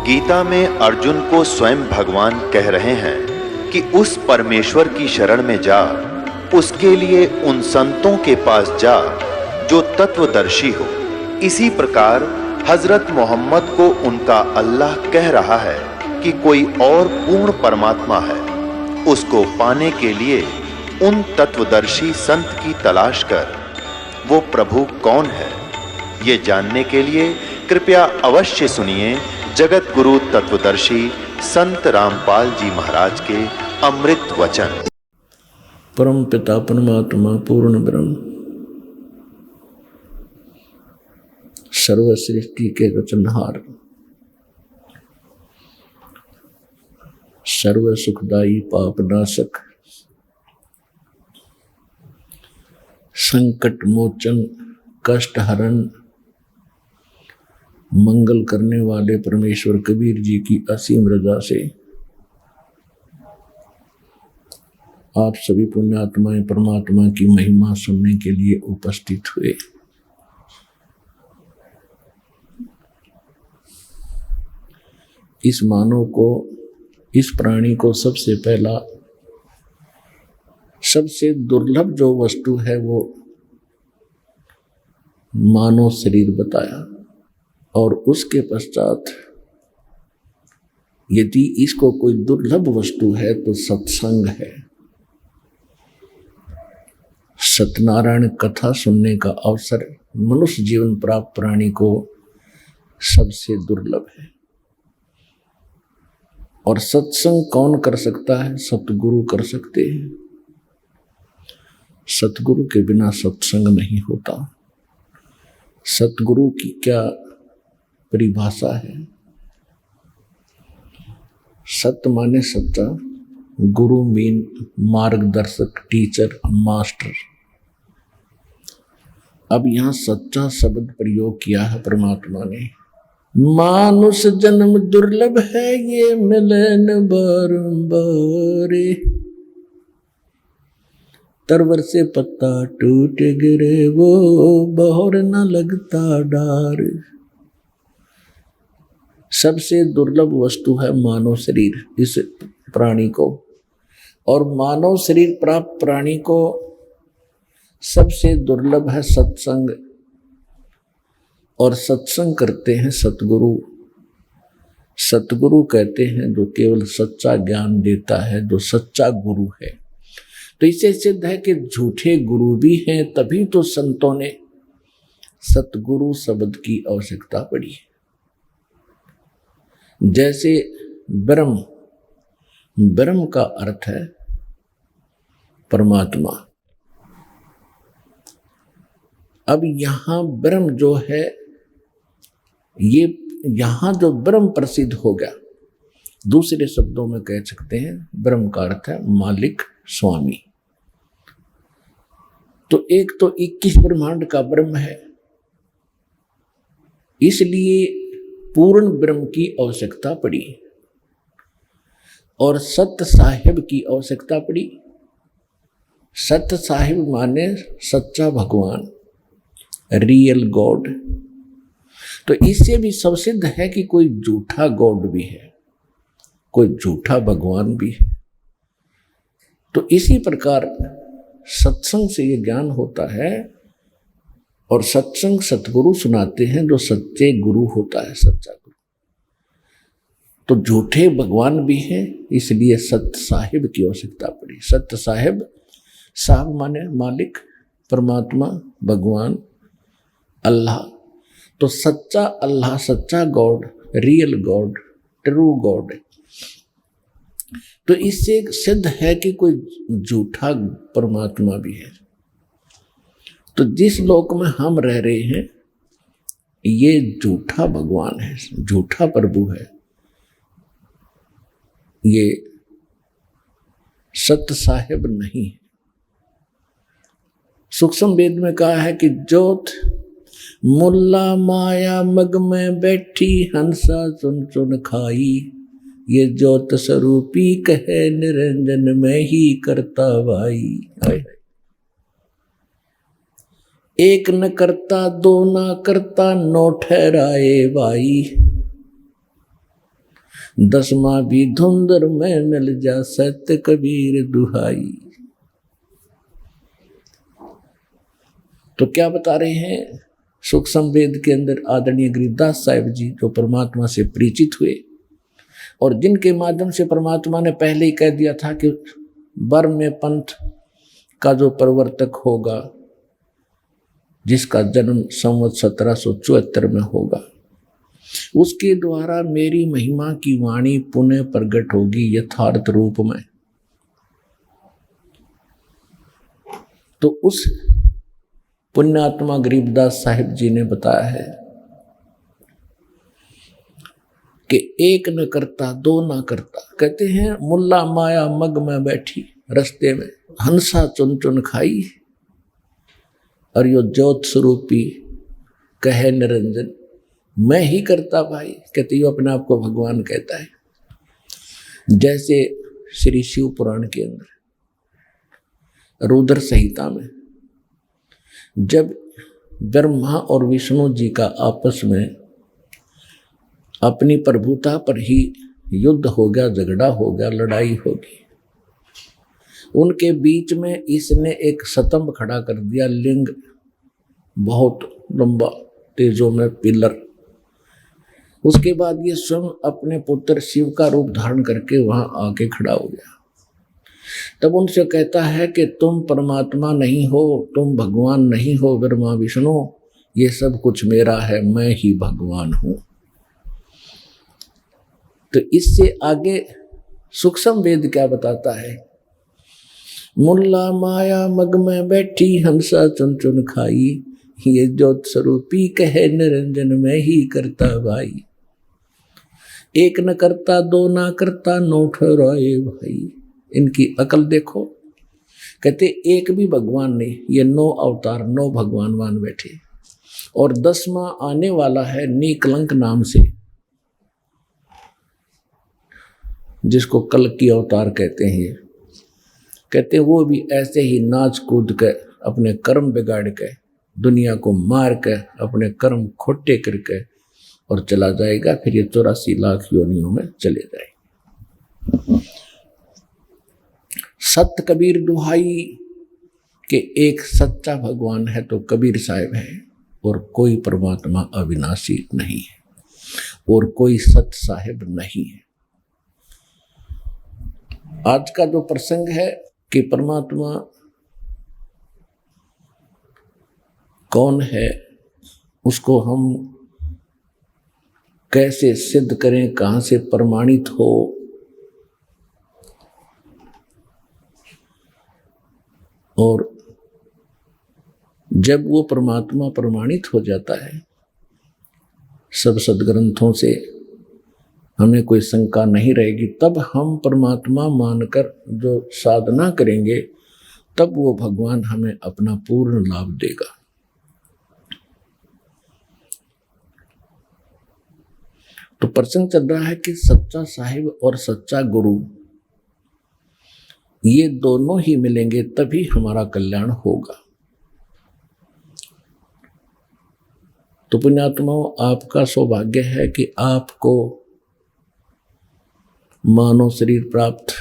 गीता में अर्जुन को स्वयं भगवान कह रहे हैं कि उस परमेश्वर की शरण में जा, उसके लिए उन संतों के पास जा जो तत्वदर्शी हो। इसी प्रकार हजरत मोहम्मद को उनका अल्लाह कह रहा है कि कोई और पूर्ण परमात्मा है। उसको पाने के लिए उन तत्वदर्शी संत की तलाश कर। वो प्रभु कौन है, ये जानने के लिए कृपया अवश्य सुनिए जगत गुरु तत्वदर्शी संत रामपाल जी महाराज के अमृत वचन। परम पिता परमात्मा पूर्ण ब्रह्म सर्व सृष्टि के रचनहार, सर्व सुखदाई पापनाशक, संकट मोचन, कष्ट हरण, मंगल करने वाले परमेश्वर कबीर जी की असीम रजा से आप सभी पुण्यात्माएं परमात्मा की महिमा सुनने के लिए उपस्थित हुए। इस मानव को, इस प्राणी को सबसे पहला, सबसे दुर्लभ जो वस्तु है वो मानव शरीर बताया, और उसके पश्चात यदि इसको कोई दुर्लभ वस्तु है तो सत्संग है। सत्यनारायण कथा सुनने का अवसर मनुष्य जीवन प्राप्त प्राणी को सबसे दुर्लभ है। और सत्संग कौन कर सकता है? सतगुरु कर सकते हैं। सतगुरु के बिना सत्संग नहीं होता। सतगुरु की क्या परिभाषा है? सत्य माने सच्चा, गुरु मीन मार्गदर्शक, टीचर, मास्टर। अब यहां सच्चा शब्द प्रयोग किया है परमात्मा ने। मानुष जन्म दुर्लभ है, ये मिलन बारंबार, तरवर से पत्ता टूट गिरे वो बहर न लगता डार। सबसे दुर्लभ वस्तु है मानव शरीर इस प्राणी को, और मानव शरीर प्राप्त प्राणी को सबसे दुर्लभ है सत्संग। और सत्संग करते हैं सतगुरु। सतगुरु कहते हैं जो केवल सच्चा ज्ञान देता है, जो सच्चा गुरु है। तो इससे सिद्ध है कि झूठे गुरु भी हैं, तभी तो संतों ने सतगुरु शब्द की आवश्यकता पड़ी। जैसे ब्रह्म, ब्रह्म का अर्थ है परमात्मा। अब यहां ब्रह्म जो है, ये यहां जो ब्रह्म प्रसिद्ध हो गया, दूसरे शब्दों में कह सकते हैं ब्रह्म का अर्थ है मालिक, स्वामी। तो एक तो 21 ब्रह्मांड का ब्रह्म है, इसलिए पूर्ण ब्रह्म की आवश्यकता पड़ी, और सत्य साहिब की आवश्यकता पड़ी। सत्य साहिब माने सच्चा भगवान, रियल गॉड। तो इससे भी सब सिद्ध है कि कोई झूठा गॉड भी है, कोई झूठा भगवान भी है। तो इसी प्रकार सत्संग से ये ज्ञान होता है, और सत्संग सतगुरु सुनाते हैं जो सच्चे गुरु होता है, सच्चा गुरु। तो झूठे भगवान भी हैं, इसलिए सत्य साहिब की आवश्यकता पड़ी। सत्य साहिब, साहब माने मालिक, परमात्मा, भगवान, अल्लाह। तो सच्चा अल्लाह, सच्चा God, real God, true God. तो इससे सिद्ध है कि कोई झूठा परमात्मा भी है। तो जिस लोक में हम रह रहे हैं, ये झूठा भगवान है, झूठा प्रभु है। ये सत्य साहिब नहीं है। सूक्ष्म वेद में कहा है कि ज्योत मुल्ला माया मग में बैठी, हंसा चुन चुन खाई, ये ज्योत स्वरूपी कहे निरंजन में ही करता भाई। एक न करता, दो न करता, नौ ठहराए भाई। दसवां भी धुंधर में मिल जा सत्य कबीर दुहाई। तो क्या बता रहे हैं सूक्ष्म वेद के अंदर आदरणीय गरीबदास साहिब जी, जो परमात्मा से परिचित हुए और जिनके माध्यम से परमात्मा ने पहले ही कह दिया था कि बर्म में पंथ का जो प्रवर्तक होगा, जिसका जन्म संवत 1774 में होगा, उसके द्वारा मेरी महिमा की वाणी पुनः प्रकट होगी यथार्थ रूप में। तो उस पुण्यात्मा गरीबदास साहिब जी ने बताया है कि एक न करता दो न करता। कहते हैं मुल्ला माया मग में बैठी रस्ते में हंसा चुन चुन खाई, और यो ज्योत स्वरूपी कहे निरंजन मैं ही करता भाई। कहते यो अपने आप को भगवान कहता है। जैसे श्री शिव पुराण के अंदर रुद्र संहिता में जब ब्रह्मा और विष्णु जी का आपस में अपनी प्रभुता पर ही युद्ध हो गया, झगड़ा हो गया, लड़ाई होगी, उनके बीच में इसने एक स्तंभ खड़ा कर दिया, लिंग बहुत लंबा तेजों में पिलर। उसके बाद ये स्वयं अपने पुत्र शिव का रूप धारण करके वहां आके खड़ा हो गया। तब उनसे कहता है कि तुम परमात्मा नहीं हो, तुम भगवान नहीं हो ब्रह्मा विष्णु, ये सब कुछ मेरा है, मैं ही भगवान हूं। तो इससे आगे सूक्ष्म वेद क्या बताता है, मुल्ला माया मग में बैठी हंसा चुन चुन खाई, ये ज्योत स्वरूपी कहे निरंजन में ही करता भाई। एक न करता दो ना करता नौ ठहराए भाई। इनकी अकल देखो। कहते एक भी भगवान नहीं, ये 9 अवतार 9 भगवान मान बैठे, और 10वां आने वाला है निकलंक नाम से, जिसको कल की अवतार कहते हैं। कहते वो भी ऐसे ही नाच कूद के अपने कर्म बिगाड़ के दुनिया को मार के अपने कर्म खोटे करके और चला जाएगा, फिर ये 84 लाख योनियों में चले जाएंगे। सत्य कबीर दुहाई के एक सच्चा भगवान है तो कबीर साहिब है, और कोई परमात्मा अविनाशी नहीं है, और कोई सत्य साहिब नहीं है। आज का जो प्रसंग है कि परमात्मा कौन है, उसको हम कैसे सिद्ध करें, कहां से प्रमाणित हो, और जब वो परमात्मा प्रमाणित हो जाता है, सब सदग्रंथों से हमें कोई शंका नहीं रहेगी, तब हम परमात्मा मानकर जो साधना करेंगे, तब वो भगवान हमें अपना पूर्ण लाभ देगा। तो प्रसंग चल रहा है कि सच्चा साहिब और सच्चा गुरु ये दोनों ही मिलेंगे तभी हमारा कल्याण होगा। तो पुण्यात्माओं, आपका सौभाग्य है कि आपको मानव शरीर प्राप्त,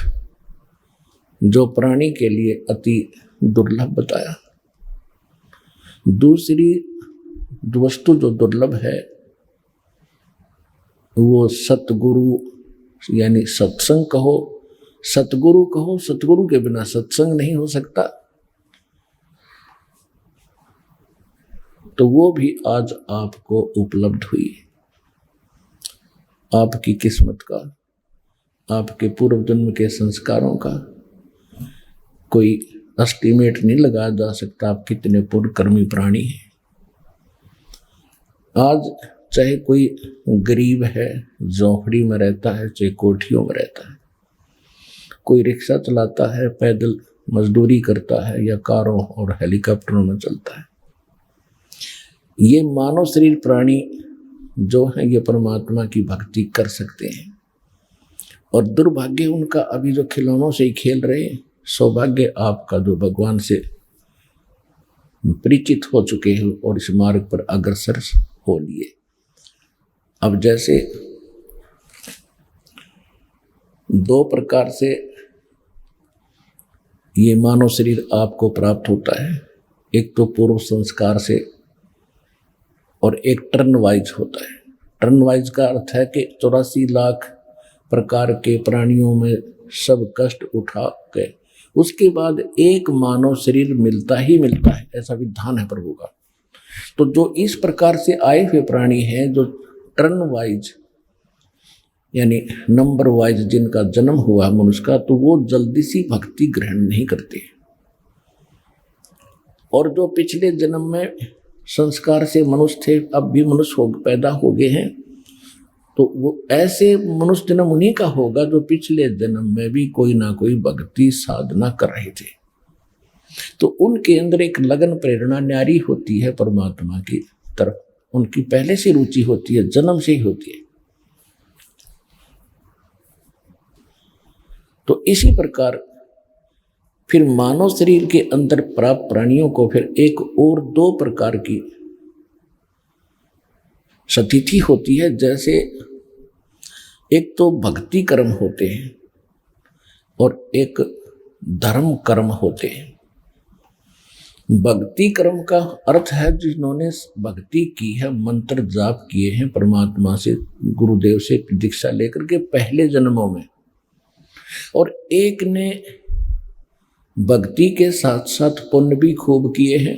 जो प्राणी के लिए अति दुर्लभ बताया। दूसरी वस्तु जो दुर्लभ है वो सतगुरु यानी सत्संग कहो, सतगुरु कहो। सतगुरु के बिना सत्संग नहीं हो सकता। तो वो भी आज आपको उपलब्ध हुई। आपकी किस्मत का, आपके पूर्व जन्म के संस्कारों का कोई एस्टीमेट नहीं लगाया जा सकता। आप कितने पुण्यकर्मी प्राणी हैं। आज चाहे कोई गरीब है, झोंपड़ी में रहता है, चाहे कोठियों में रहता है, कोई रिक्शा चलाता है, पैदल मजदूरी करता है, या कारों और हेलीकॉप्टरों में चलता है, ये मानव शरीर प्राणी जो है ये परमात्मा की भक्ति कर सकते हैं। और दुर्भाग्य उनका अभी जो खिलौनों से ही खेल रहे हैं। सौभाग्य आपका जो भगवान से परिचित हो चुके हैं और इस मार्ग पर अग्रसर हो लिए। अब जैसे दो प्रकार से ये मानव शरीर आपको प्राप्त होता है। एक तो पूर्व संस्कार से और एक टर्न वाइज होता है। टर्न वाइज का अर्थ है कि 84 लाख प्रकार के प्राणियों में सब कष्ट उठा के उसके बाद एक मानव शरीर मिलता ही मिलता है, ऐसा विधान है प्रभु का। तो जो इस प्रकार से आए हुए प्राणी हैं, जो टर्न वाइज यानी नंबर वाइज जिनका जन्म हुआ मनुष्य का, तो वो जल्दी सी भक्ति ग्रहण नहीं करते। और जो पिछले जन्म में संस्कार से मनुष्य थे, अब भी मनुष्य पैदा हो गए हैं, तो वो ऐसे मनुष्य जन्म उन्हीं का होगा जो पिछले जन्म में भी कोई ना कोई भक्ति साधना कर रहे थे। तो उनके अंदर एक लगन प्रेरणा न्यारी होती है परमात्मा की तरफ, उनकी पहले से रुचि होती है, जन्म से ही होती है। तो इसी प्रकार फिर मानव शरीर के अंदर प्राप्त प्राणियों को फिर एक और दो प्रकार की स्थिति होती है। जैसे एक तो भक्ति कर्म होते हैं और एक धर्म कर्म होते हैं। भक्ति कर्म का अर्थ है जिन्होंने भक्ति की है, मंत्र जाप किए हैं परमात्मा से, गुरुदेव से दीक्षा लेकर के पहले जन्मों में, और एक ने भक्ति के साथ साथ पुण्य भी खूब किए हैं।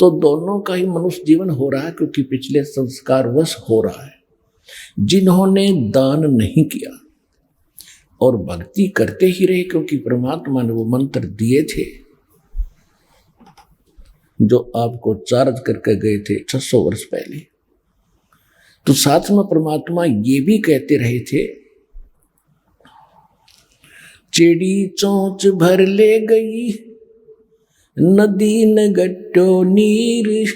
तो दोनों का ही मनुष्य जीवन हो रहा है, क्योंकि पिछले संस्कार वश हो रहा है। जिन्होंने दान नहीं किया और भक्ति करते ही रहे, क्योंकि परमात्मा ने वो मंत्र दिए थे जो आपको चार्ज करके गए थे 600 वर्ष पहले, तो साथ में परमात्मा ये भी कहते रहे थे, चिड़ी चोंच भर ले गई नदी न गट्टो नीर,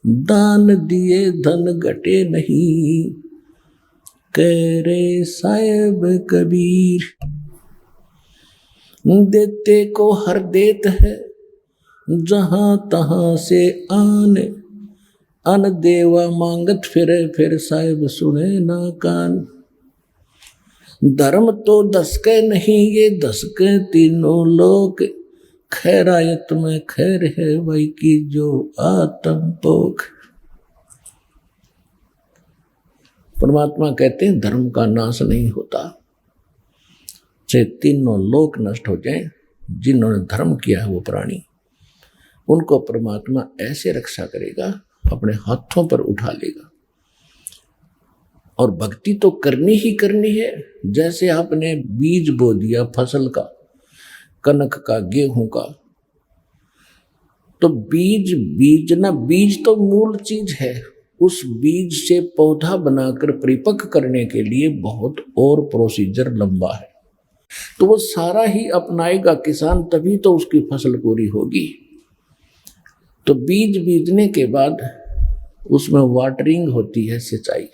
दान दिए धन घटे नहीं, कह रे साहेब कबीर। देते को हर देत है जहां तहां से आन, अन देवा मांगत फिर साहेब सुने ना कान। धर्म तो 10 के नहीं, ये 10 के तीनों लोग, खैरायत में खैर है भाई की जो आत्म पोख। परमात्मा कहते हैं धर्म का नाश नहीं होता, चाहे तीनों लोक नष्ट हो जाएं, जिन्होंने धर्म किया है वो प्राणी, उनको परमात्मा ऐसे रक्षा करेगा, अपने हाथों पर उठा लेगा। और भक्ति तो करनी ही करनी है। जैसे आपने बीज बो दिया फसल का, कनक का, गेहूं का, तो बीज तो मूल चीज है। उस बीज से पौधा बनाकर परिपक्व करने के लिए बहुत और प्रोसीजर लंबा है, तो वो सारा ही अपनाएगा किसान, तभी तो उसकी फसल पूरी होगी। तो बीज बीजने के बाद उसमें वाटरिंग होती है, सिंचाई,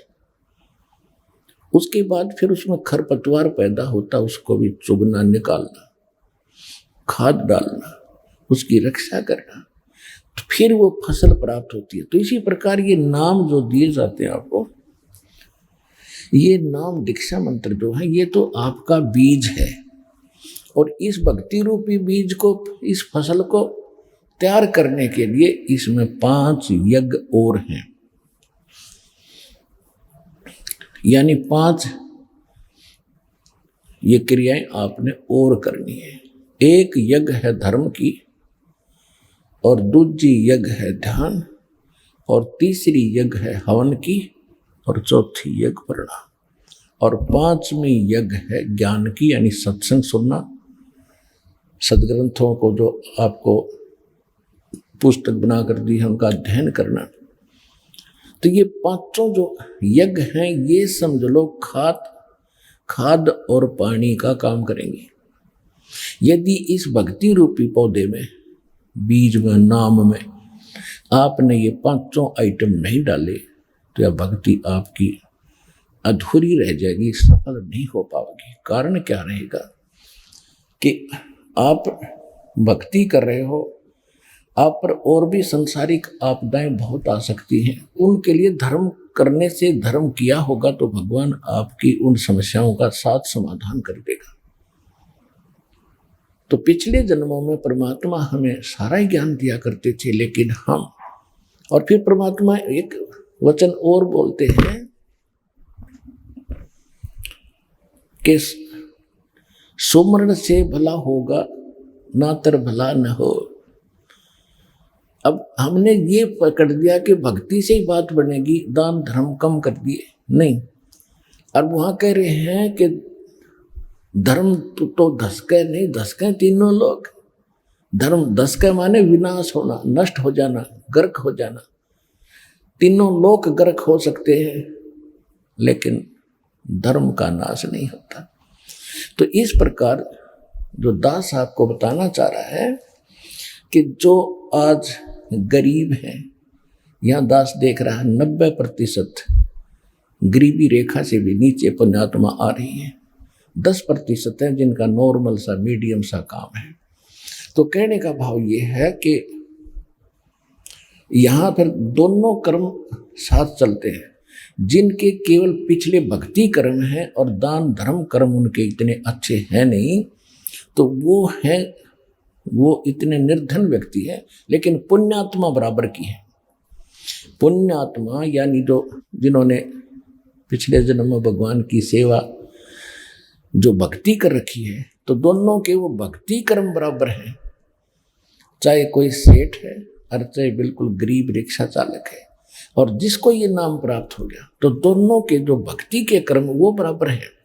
उसके बाद फिर उसमें खरपतवार पैदा होता, उसको भी चुगना, निकालना, खाद डालना, उसकी रक्षा करना, तो फिर वो फसल प्राप्त होती है। तो इसी प्रकार ये नाम जो दिए जाते हैं आपको, ये नाम दीक्षा मंत्र जो है, ये तो आपका बीज है। और इस भक्ति रूपी बीज को, इस फसल को तैयार करने के लिए इसमें 5 यज्ञ और हैं, यानी 5 ये क्रियाएं आपने और करनी है। एक यज्ञ है धर्म की, और दूसरी यज्ञ है ध्यान, और तीसरी यज्ञ है हवन की, और चौथी यज्ञ प्रणाम, और 5वीं यज्ञ है ज्ञान की, यानी सत्संग सुनना, सदग्रंथों को जो आपको पुस्तक बनाकर दी है उनका अध्ययन करना। तो ये 5 जो यज्ञ हैं, ये समझ लो खाद और पानी का काम करेंगे। यदि इस भक्ति रूपी पौधे में, बीज में, नाम में आपने ये 5 आइटम नहीं डाले, तो यह भक्ति आपकी अधूरी रह जाएगी, सफल नहीं हो पाओगी। कारण क्या रहेगा कि आप भक्ति कर रहे हो, आप पर और भी संसारिक आपदाएं बहुत आ सकती हैं, उनके लिए धर्म करने से, धर्म किया होगा तो भगवान आपकी उन समस्याओं का साथ समाधान कर देगा। तो पिछले जन्मों में परमात्मा हमें सारा ही ज्ञान दिया करते थे, लेकिन हम, और फिर परमात्मा एक वचन और बोलते हैं कि सुमरण से भला होगा ना तर भला न हो। अब हमने ये पकड़ दिया कि भक्ति से ही बात बनेगी, दान धर्म कम कर दिए, नहीं। अब वहां कह रहे हैं कि धर्म तो धसके नहीं, धसके तीनों लोग। धर्म धसके माने विनाश होना, नष्ट हो जाना, गर्क हो जाना। तीनों लोग गर्क हो सकते हैं, लेकिन धर्म का नाश नहीं होता। तो इस प्रकार जो दास आपको बताना चाह रहा है कि जो आज गरीब है, यहां दास देख रहा है 90% गरीबी रेखा से भी नीचे पुण्यात्मा आ रही है, 10% है जिनका नॉर्मल सा, मीडियम सा काम है। तो कहने का भाव ये है कि यहां फिर दोनों कर्म साथ चलते हैं। जिनके केवल पिछले भक्ति कर्म हैं और दान धर्म कर्म उनके इतने अच्छे हैं नहीं, तो वो इतने निर्धन व्यक्ति है, लेकिन पुण्यात्मा बराबर की है। पुण्यात्मा यानी जिन्होंने पिछले जन्म में भगवान की सेवा जो भक्ति कर रखी है, तो दोनों के वो भक्ति कर्म बराबर हैं। चाहे कोई सेठ है और चाहे बिल्कुल गरीब रिक्शा चालक है, और जिसको ये नाम प्राप्त हो गया, तो दोनों के जो भक्ति के कर्म वो बराबर है।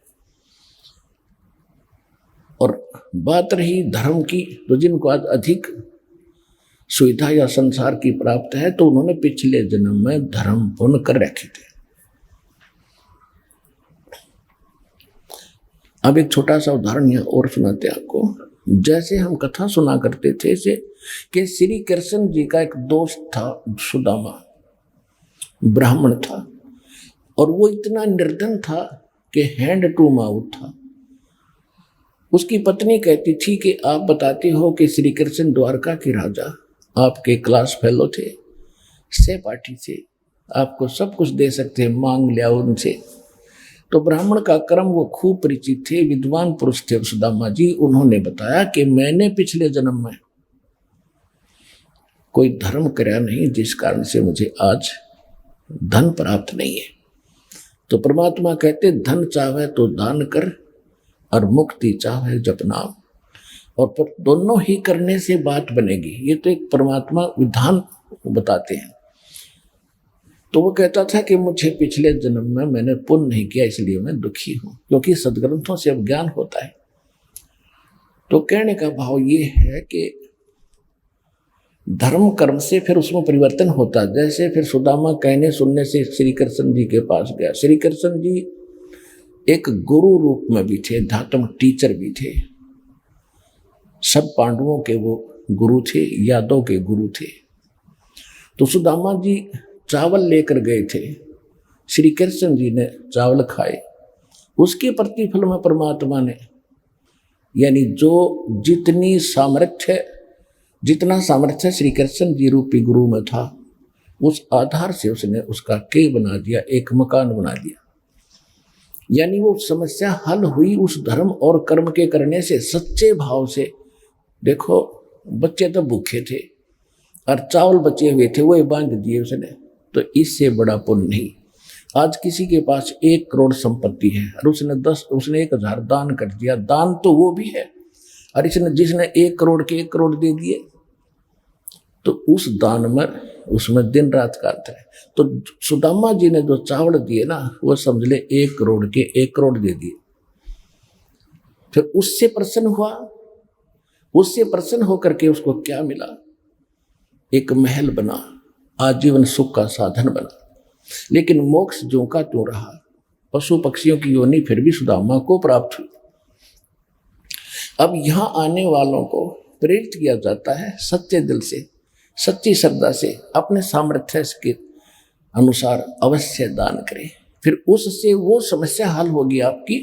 और बात रही धर्म की, तो जिनको आज अधिक सुविधा या संसार की प्राप्त है, तो उन्होंने पिछले जन्म में धर्म पुण्य कर रखे थे। अब एक छोटा सा उदाहरण यहाँ और सुनाते आपको। जैसे हम कथा सुना करते थे कि श्री कृष्ण जी का एक दोस्त था सुदामा, ब्राह्मण था, और वो इतना निर्धन था कि हैंड टू माउथ था। उसकी पत्नी कहती थी कि आप बताते हो कि श्री कृष्ण द्वारका के राजा आपके क्लास फेलो थे, सहपाठी थे, आपको सब कुछ दे सकते हैं, मांग लिया उनसे। तो ब्राह्मण का कर्म वो खूब परिचित थे, विद्वान पुरुष थे सुदामा जी। उन्होंने बताया कि मैंने पिछले जन्म में कोई धर्म कराया नहीं, जिस कारण से मुझे आज धन प्राप्त नहीं है। तो परमात्मा कहते धन चाहे तो दान कर और मुक्ति चाहे जप नाम, और पर दोनों ही करने से बात बनेगी। ये तो एक परमात्मा विधान बताते हैं। तो वो कहता था कि मुझे पिछले जन्म में मैंने पुण्य नहीं किया, इसलिए मैं दुखी हूं, क्योंकि सदग्रंथों से अब ज्ञान होता है। तो कहने का भाव ये है कि धर्म कर्म से फिर उसमें परिवर्तन होता है। जैसे फिर सुदामा कहने सुनने से श्री कृष्ण जी के पास गया। श्री कृष्ण जी एक गुरु रूप में भी थे, अध्यात्म टीचर भी थे। सब पांडवों के वो गुरु थे, यादव के गुरु थे। तो सुदामा जी चावल लेकर गए थे, श्री कृष्ण जी ने चावल खाए। उसके प्रतिफल में परमात्मा ने, यानी जो जितना सामर्थ्य श्री कृष्ण जी रूपी गुरु में था, उस आधार से उसने उसका के बना दिया, एक मकान बना दिया। यानी वो समस्या हल हुई उस धर्म और कर्म के करने से, सच्चे भाव से। देखो बच्चे तो भूखे थे और चावल बचे हुए थे, वो बांध दिए उसने। तो इससे बड़ा पुण्य नहीं। आज किसी के पास 1 करोड़ संपत्ति है और उसने 1000 दान कर दिया, दान तो वो भी है। और जिसने 1 करोड़ के 1 करोड़ दे दिए, तो उस दान में उसमें दिन रात का अंतर है। तो सुदामा जी ने जो चावल दिए ना, वो समझ ले 1 करोड़ के 1 करोड़ दे दिए। फिर उससे प्रसन्न हुआ, उससे प्रसन्न होकर के उसको क्या मिला? एक महल बना, आजीवन सुख का साधन बना। लेकिन मोक्ष ज्यों का त्यों रहा, पशु पक्षियों की योनि फिर भी सुदामा को प्राप्त हुई। अब यहां आने वालों को प्रेरित किया जाता है सच्चे दिल से, सच्ची श्रद्धा से, अपने सामर्थ्य के अनुसार अवश्य दान करें। फिर उससे वो समस्या हल होगी आपकी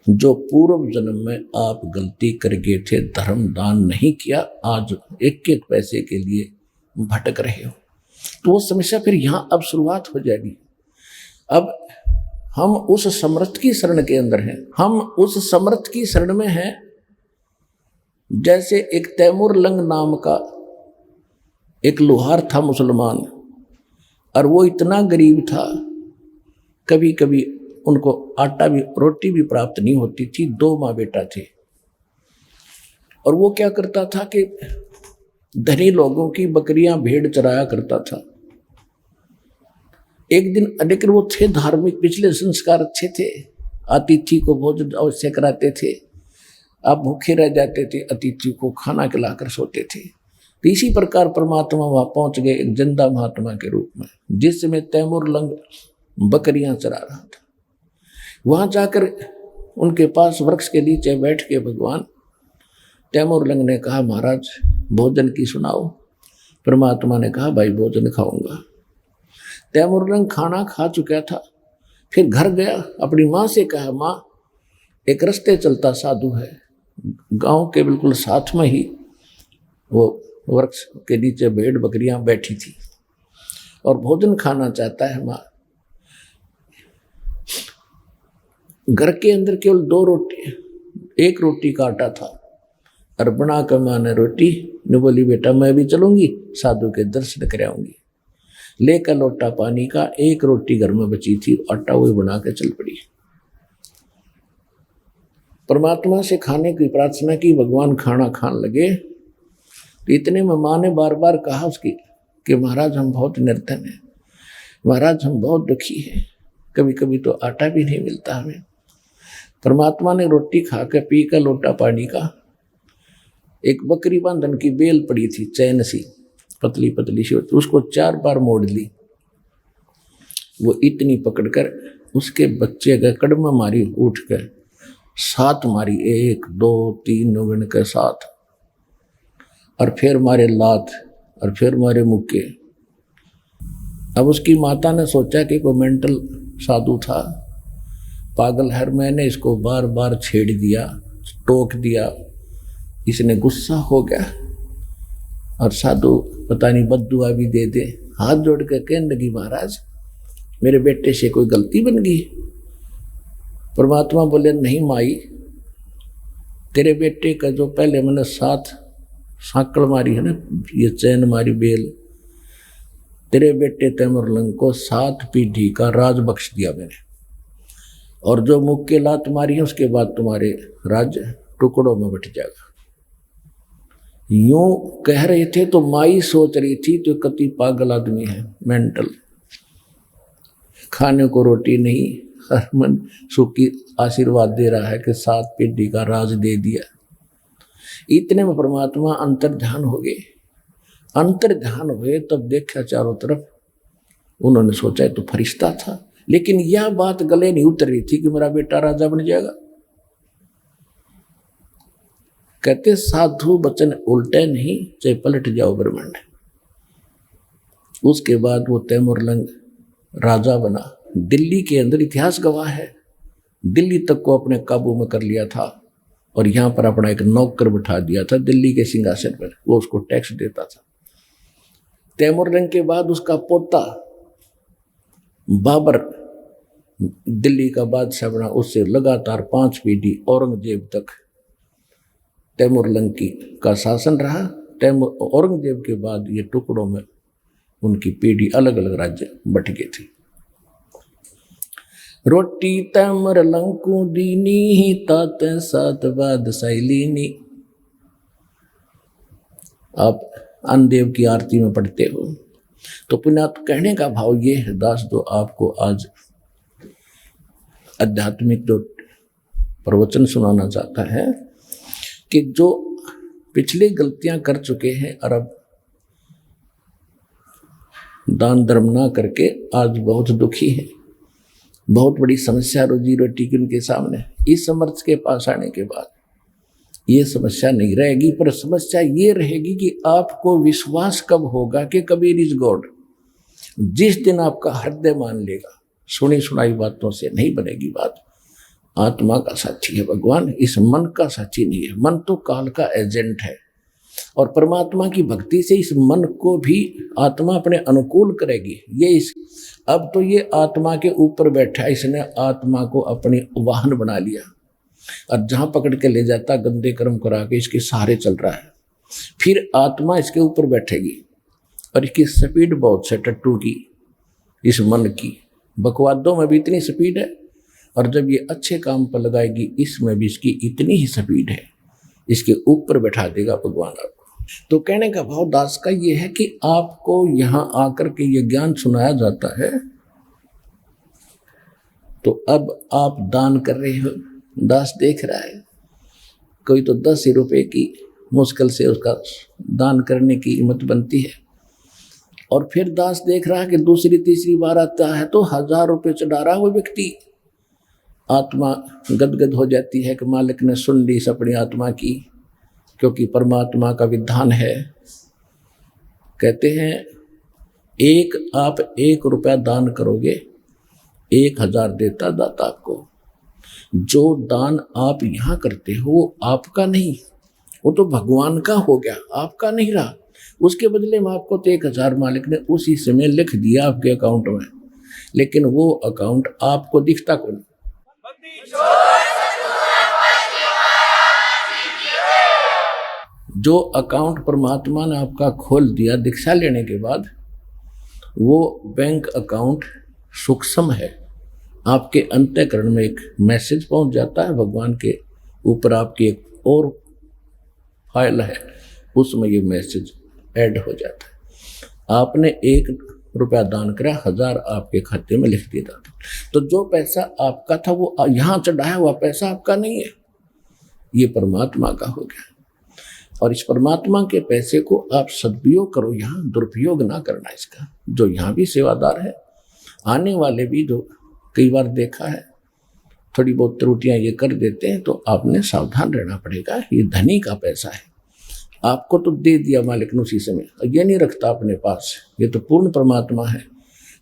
जो पूर्व जन्म में आप गलती कर गए थे, धर्म दान नहीं किया, आज एक एक पैसे के लिए भटक रहे हो, तो वो समस्या फिर यहाँ अब शुरुआत हो जाएगी। अब हम उस समर्थ की शरण के अंदर हैं, हम उस समर्थ की शरण में हैं। जैसे एक तैमूर लंग नाम का एक लोहार था मुसलमान, और वो इतना गरीब था, कभी कभी उनको आटा भी रोटी भी प्राप्त नहीं होती थी। 2 माँ बेटा थे, और वो क्या करता था कि धनी लोगों की बकरियां भेड़ चराया करता था। एक दिन लेकिन वो थे धार्मिक, पिछले संस्कार अच्छे थे, अतिथि को भोजन अवश्य कराते थे, आप भूखे रह जाते थे, अतिथि को खाना खिलाकर सोते थे। तो इसी प्रकार परमात्मा वहां पहुंच गए एक जिंदा महात्मा के रूप में, जिसमें तैमूर लंग बकरियां चरा रहा था। वहां जाकर उनके पास वृक्ष के नीचे बैठ के भगवान तैमूर लंग ने कहा, महाराज भोजन की सुनाओ। परमात्मा ने कहा, भाई भोजन खाऊंगा। तैमूर लंग खाना खा चुका था, फिर घर गया, अपनी माँ से कहा, माँ एक रास्ते चलता साधु है, गांव के बिल्कुल साथ में ही वो वृक्ष के नीचे भेड़ बकरियां बैठी थी और भोजन खाना चाहता है। माँ घर के अंदर केवल 2 रोटी, 1 रोटी का आटा था, और बना कर माँ ने रोटी ने बोली, बेटा मैं भी चलूंगी, साधु के दर्शन कर आऊंगी। लेकर लोटा पानी का, 1 रोटी घर में बची थी, आटा वही बना के चल पड़ी। परमात्मा से खाने की प्रार्थना की, भगवान खाना खाने लगे। तो इतने में माँ ने बार बार कहा उसकी कि महाराज हम बहुत निर्धन हैं, महाराज हम बहुत दुखी हैं, कभी कभी तो आटा भी नहीं मिलता हमें। परमात्मा ने रोटी खा के पी कर लोटा पानी का, एक बकरी बांधन की बेल पड़ी थी, चैन सी पतली पतली सी, उसको 4 बार मोड़ ली। वो इतनी पकड़कर उसके बच्चे का कड़मा मारी, उठ कर 7 मारी, 1 2 3 गिन के 7, और फिर मारे लात, और फिर मारे मुक्के। अब उसकी माता ने सोचा कि कोई मेंटल साधु था, पागल है, मैंने इसको बार बार छेड़ दिया, टोक दिया, इसने गुस्सा हो गया, और साधु पता नहीं बद्दुआ भी दे दे। हाथ जोड़ के कहने लगी, महाराज मेरे बेटे से कोई गलती बन गई। परमात्मा बोले, नहीं माई, तेरे बेटे का जो पहले मैंने 7 सांकड़ मारी है ना, ये चैन मारी बेल, तेरे बेटे तैमूर लंग को 7 पीढ़ी का राज बख्श दिया मैंने, और जो मुक्के लात मारी है उसके बाद तुम्हारे राज्य टुकड़ों में बट जाएगा। यूं कह रहे थे तो माई सोच रही थी तो कति पागल आदमी है, मेंटल, खाने को रोटी नहीं, हर मन सुखी आशीर्वाद दे रहा है कि 7 पीढ़ी का राज दे दिया। इतने में परमात्मा अंतर्ध्यान हो गए। अंतर्ध्यान हुए तब देखा चारों तरफ, उन्होंने सोचा तो फरिश्ता था, लेकिन यह बात गले नहीं उतर रही थी कि मेरा बेटा राजा बन जाएगा। कहते साधु वचन उल्टे नहीं, चाहे पलट जाओ ब्रह्मांड। उसके बाद वो तैमूर लंग राजा बना। दिल्ली के अंदर इतिहास गवाह है, दिल्ली तक को अपने काबू में कर लिया था, और यहाँ पर अपना एक नौकर बिठा दिया था दिल्ली के सिंहासन पर, वो उसको टैक्स देता था। तैमूर लंग के बाद उसका पोता बाबर दिल्ली का बादशाह बना, उससे लगातार 5 पीढ़ी औरंगजेब तक तैमूर लंग का शासन रहा। औरंगजेब के बाद ये टुकड़ों में उनकी पीढ़ी अलग अलग राज्य बट गए थे। रोटी तैमूर लंग को दीनी, तात 7 बादशाही लीनी। आप अन्नदेव की आरती में पढ़ते हो तो पुण्यात कहने का भाव ये है, दास जो आपको आज आध्यात्मिक जो प्रवचन सुनाना चाहता है कि जो पिछले गलतियां कर चुके हैं और अब दान धर्म ना करके आज बहुत दुखी हैं, बहुत बड़ी समस्या रोजी रोटी की उनके सामने, इस समर्थ के पास आने के बाद ये समस्या नहीं रहेगी। पर समस्या ये रहेगी कि आपको विश्वास कब होगा कि कबीर इज गॉड। जिस दिन आपका हृदय मान लेगा, सुनी सुनाई बातों से नहीं बनेगी बात, आत्मा का साथी है भगवान, इस मन का साथी नहीं है। मन तो काल का एजेंट है और परमात्मा की भक्ति से इस मन को भी आत्मा अपने अनुकूल करेगी। अब तो ये आत्मा के ऊपर बैठा है, इसने आत्मा को अपनी वाहन बना लिया और जहां पकड़ के ले जाता गंदे कर्म करा के इसके सहारे चल रहा है। फिर आत्मा इसके ऊपर बैठेगी और इसकी स्पीड बहुत है टट्टू की, इस मन की। बकवादों में भी इतनी स्पीड है और जब ये अच्छे काम पर लगाएगी इसमें भी इसकी इतनी ही स्पीड है, इसके ऊपर बैठा देगा भगवान आपको। तो कहने का भाव दास का ये है कि आपको यहां आकर के ये ज्ञान सुनाया जाता है तो अब आप दान कर रहे हो। दास देख रहा है, कोई तो 10 रुपए की मुश्किल से उसका दान करने की हिम्मत बनती है और फिर दास देख रहा है कि दूसरी तीसरी बार आता है तो 1000 रुपये चढ़ा रहा वो व्यक्ति। आत्मा गदगद हो जाती है कि मालिक ने सुन ली इस अपनी आत्मा की, क्योंकि परमात्मा का विधान है। कहते हैं आप 1 रुपया दान करोगे 1000 देता दाता आपको। जो दान आप यहाँ करते हो वो आपका नहीं, वो तो भगवान का हो गया, आपका नहीं रहा। उसके बदले में आपको तो 1000 मालिक ने उसी समय लिख दिया आपके अकाउंट में, लेकिन वो अकाउंट आपको दिखता कौन। जो अकाउंट परमात्मा ने आपका खोल दिया दीक्षा लेने के बाद, वो बैंक अकाउंट सूक्ष्म है। आपके अंतःकरण में एक मैसेज पहुंच जाता है, भगवान के ऊपर आपकी एक और फाइल है, उसमें ये मैसेज ऐड हो जाता है। आपने 1 रुपया दान करा, 1000 आपके खाते में लिख दिया था। तो जो पैसा आपका था वो यहाँ चढ़ाया हुआ पैसा आपका नहीं है, ये परमात्मा का हो गया। और इस परमात्मा के पैसे को आप सदुपयोग करो, यहाँ दुरुपयोग ना करना इसका। जो यहाँ भी सेवादार है, आने वाले भी जो कई बार देखा है थोड़ी बहुत त्रुटियां ये कर देते हैं, तो आपने सावधान रहना पड़ेगा। ये धनी का पैसा है, आपको तो दे दिया मालिक ने उसी समय, ये नहीं रखता अपने पास, ये तो पूर्ण परमात्मा है।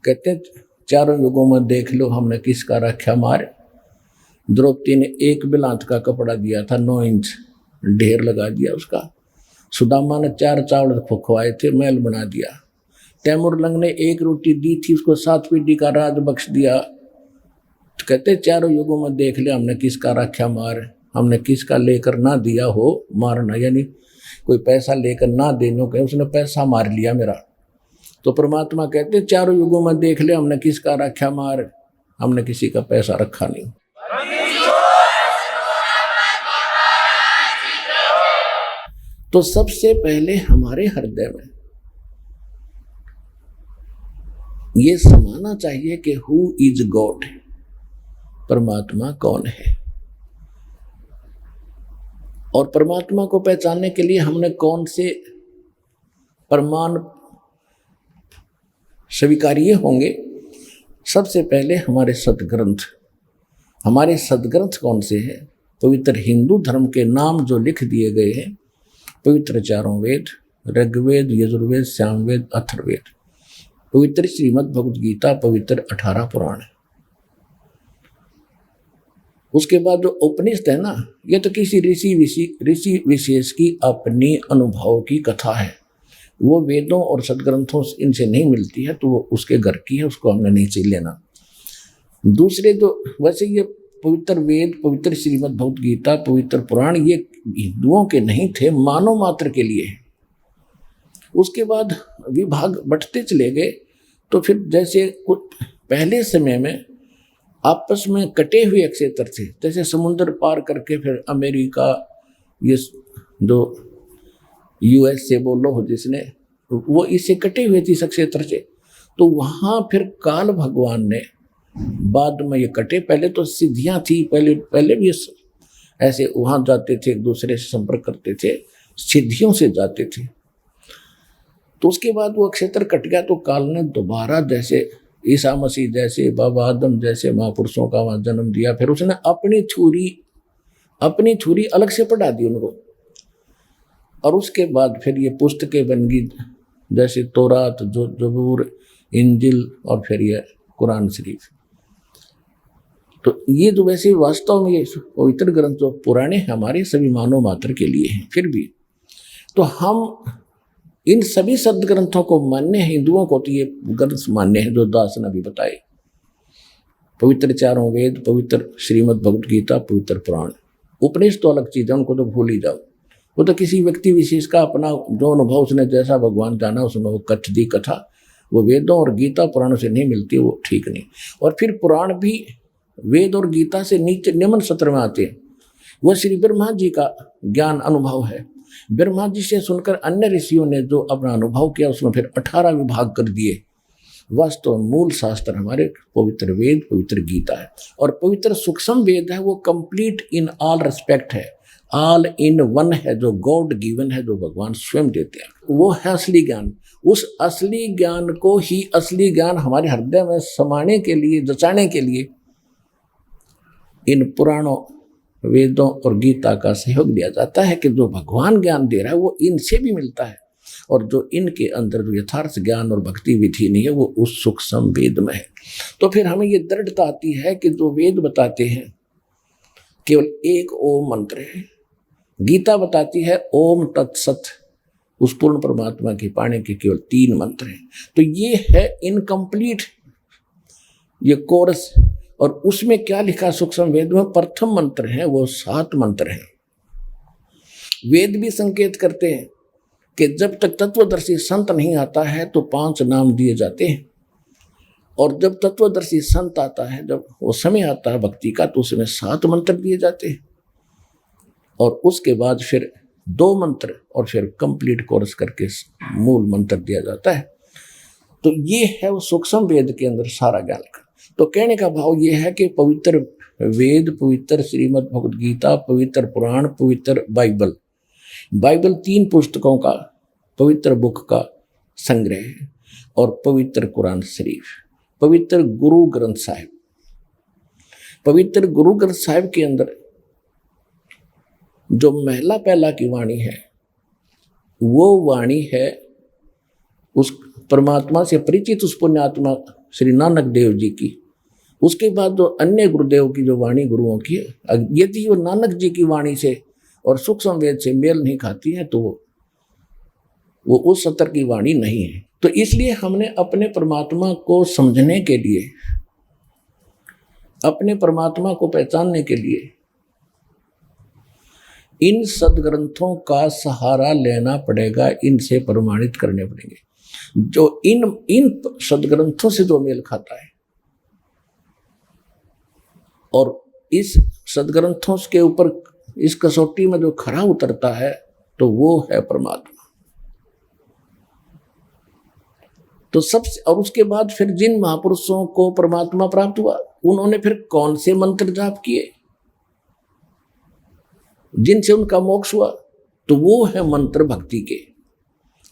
कहते हैं 4 युगों में देख लो हमने किसका रखा मार। द्रौपदी ने 1 बिलांत का कपड़ा दिया था, 9 इंच ढेर लगा दिया उसका। सुदामा ने 4 चावल खुखवाए थे, महल बना दिया। तैमूर लंग ने 1 रोटी दी थी, उसको 7 पीढ़ी का राज बख्श दिया। तो कहते 4 युगों में देख ले हमने किसका रखा मार, हमने किसका लेकर ना दिया हो मारना, यानी कोई पैसा लेकर ना देने के उसने पैसा मार लिया मेरा। तो परमात्मा कहते 4 युगों में देख ले हमने किसका रखा मार, हमने किसी का पैसा रखा नहीं। तो सबसे पहले हमारे हृदय में ये समाना चाहिए कि हु इज गॉड, परमात्मा कौन है। और परमात्मा को पहचानने के लिए हमने कौन से प्रमाण स्वीकार्य होंगे। सबसे पहले हमारे सदग्रंथ। हमारे सदग्रंथ कौन से हैं? पवित्र हिंदू धर्म के नाम जो लिख दिए गए हैं, पवित्र 4 वेद, ऋग्वेद, यजुर्वेद, सामवेद, अथर्ववेद, पवित्र श्रीमद् भगवद गीता, पवित्र 18 पुराण। उसके बाद जो उपनिषद है ना, ये तो किसी ऋषि विशेष की अपनी अनुभव की कथा है। वो वेदों और सदग्रंथों इनसे नहीं मिलती है, तो वो उसके घर की है, उसको हमने नहीं चाहिए लेना। दूसरे तो वैसे ये पवित्र वेद, पवित्र श्रीमद् भगवद गीता, पवित्र पुराण, ये हिंदुओं के नहीं थे, मानव मात्र के लिए। उसके बाद विभाग बढ़ते चले गए, तो फिर जैसे कुछ पहले समय में आपस में कटे हुए क्षेत्र थे, जैसे समुद्र पार करके फिर अमेरिका, ये जो US से बोलो हो जिसने, वो इससे कटे हुए थे इस क्षेत्र से। तो वहाँ फिर काल भगवान ने बाद में ये कटे, पहले तो सिद्धियाँ थी, पहले भी ऐसे वहाँ जाते थे, एक दूसरे से संपर्क करते थे, सिद्धियों से जाते थे। तो उसके बाद वो क्षेत्र कट गया, तो काल ने दोबारा जैसे ईसा मसीह जैसे, बाबा आदम जैसे महापुरुषों का वहाँ जन्म दिया। फिर उसने अपनी छुरी अलग से पढ़ा दी उनको। और उसके बाद फिर ये पुस्तकें बन गई, जैसे तौरात, जबूर, इंजिल और फिर ये कुरान शरीफ। तो ये जो वैसे वास्तव में ये पवित्र ग्रंथ जो पुराने हमारे सभी मानव मात्र के लिए हैं, फिर भी तो हम इन सभी सदग्रंथों को मान्य है। हिंदुओं को तो ये ग्रंथ मान्य है जो दास ने अभी बताए, पवित्र चारों वेद, पवित्र श्रीमद् भगवत गीता, पवित्र पुराण। उपनिषद तो अलग चीज है, उनको तो भूल ही जाओ। वो तो किसी व्यक्ति विशेष का अपना जो अनुभव उसने जैसा भगवान जाना उसमें वो कथ दी कथा, वो वेदों और गीता पुराणों से नहीं मिलती, वो ठीक नहीं। और फिर पुराण भी वेद और गीता से नीचे निम्न सत्र में आते हैं। वह श्री ब्रह्मा जी का ज्ञान अनुभव है। ब्रह्मा जी से सुनकर अन्य ऋषियों ने जो अपना अनुभव किया उसमें फिर 18 विभाग कर दिए। वास्तव मूल शास्त्र हमारे पवित्र वेद, पवित्र गीता है। और पवित्र सूक्ष्म वेद है, वो कंप्लीट इन ऑल रिस्पेक्ट है, ऑल इन वन है, जो गॉड गिवन है, जो भगवान स्वयं देते हैं। वो है असली ज्ञान। उस असली ज्ञान को ही असली ज्ञान हमारे हृदय में समाने के लिए, जचाने के लिए इन पुराणों, वेदों और गीता का सहयोग लिया जाता है कि जो भगवान ज्ञान दे रहा है वो इनसे भी मिलता है। और जो इनके अंदर जो यथार्थ ज्ञान और भक्ति विधि नहीं है वो उस सूक्ष्म वेद में है। तो फिर हमें ये दृढ़ता आती है कि जो वेद बताते हैं केवल एक ओम मंत्र है, गीता बताती है ओम तत्सत, उस पूर्ण परमात्मा के पाने के केवल 3 मंत्र हैं। तो ये है इनकम्प्लीट ये कोर्स। और उसमें क्या लिखा सूक्ष्म वेद में? प्रथम मंत्र है वो 7 मंत्र हैं। वेद भी संकेत करते हैं कि जब तक तत्वदर्शी संत नहीं आता है तो 5 नाम दिए जाते हैं, और जब तत्वदर्शी संत आता है, जब वो समय आता है भक्ति का, तो उसमें 7 मंत्र दिए जाते हैं। और उसके बाद फिर 2 मंत्र और फिर कंप्लीट कोर्स करके मूल मंत्र दिया जाता है। तो ये है वो सूक्ष्म वेद के अंदर सारा ज्ञान का। तो कहने का भाव ये है कि पवित्र वेद, पवित्र श्रीमद् भगवत गीता, पवित्र पुराण, पवित्र बाइबल, बाइबल 3 पुस्तकों का पवित्र बुक का संग्रह है, और पवित्र कुरान शरीफ, पवित्र गुरु ग्रंथ साहिब। पवित्र गुरु ग्रंथ साहिब के अंदर जो महला पहला की वाणी है वो वाणी है उस परमात्मा से परिचित उस पुण्यात्मा श्री नानक देव जी की। उसके बाद जो अन्य गुरुदेव की जो वाणी गुरुओं की है, यदि वो नानक जी की वाणी से और सूक्ष्म वेद से मेल नहीं खाती है तो वो उस सत्र की वाणी नहीं है। तो इसलिए हमने अपने परमात्मा को समझने के लिए, अपने परमात्मा को पहचानने के लिए इन सदग्रंथों का सहारा लेना पड़ेगा, इनसे प्रमाणित करने पड़ेंगे। जो इन सदग्रंथों से जो मेल खाता है और इस सदग्रंथों के ऊपर इस कसौटी में जो खरा उतरता है तो वो है परमात्मा। तो सबसे, और उसके बाद फिर जिन महापुरुषों को परमात्मा प्राप्त हुआ उन्होंने फिर कौन से मंत्र जाप किए जिनसे उनका मोक्ष हुआ? तो वो है मंत्र भक्ति के।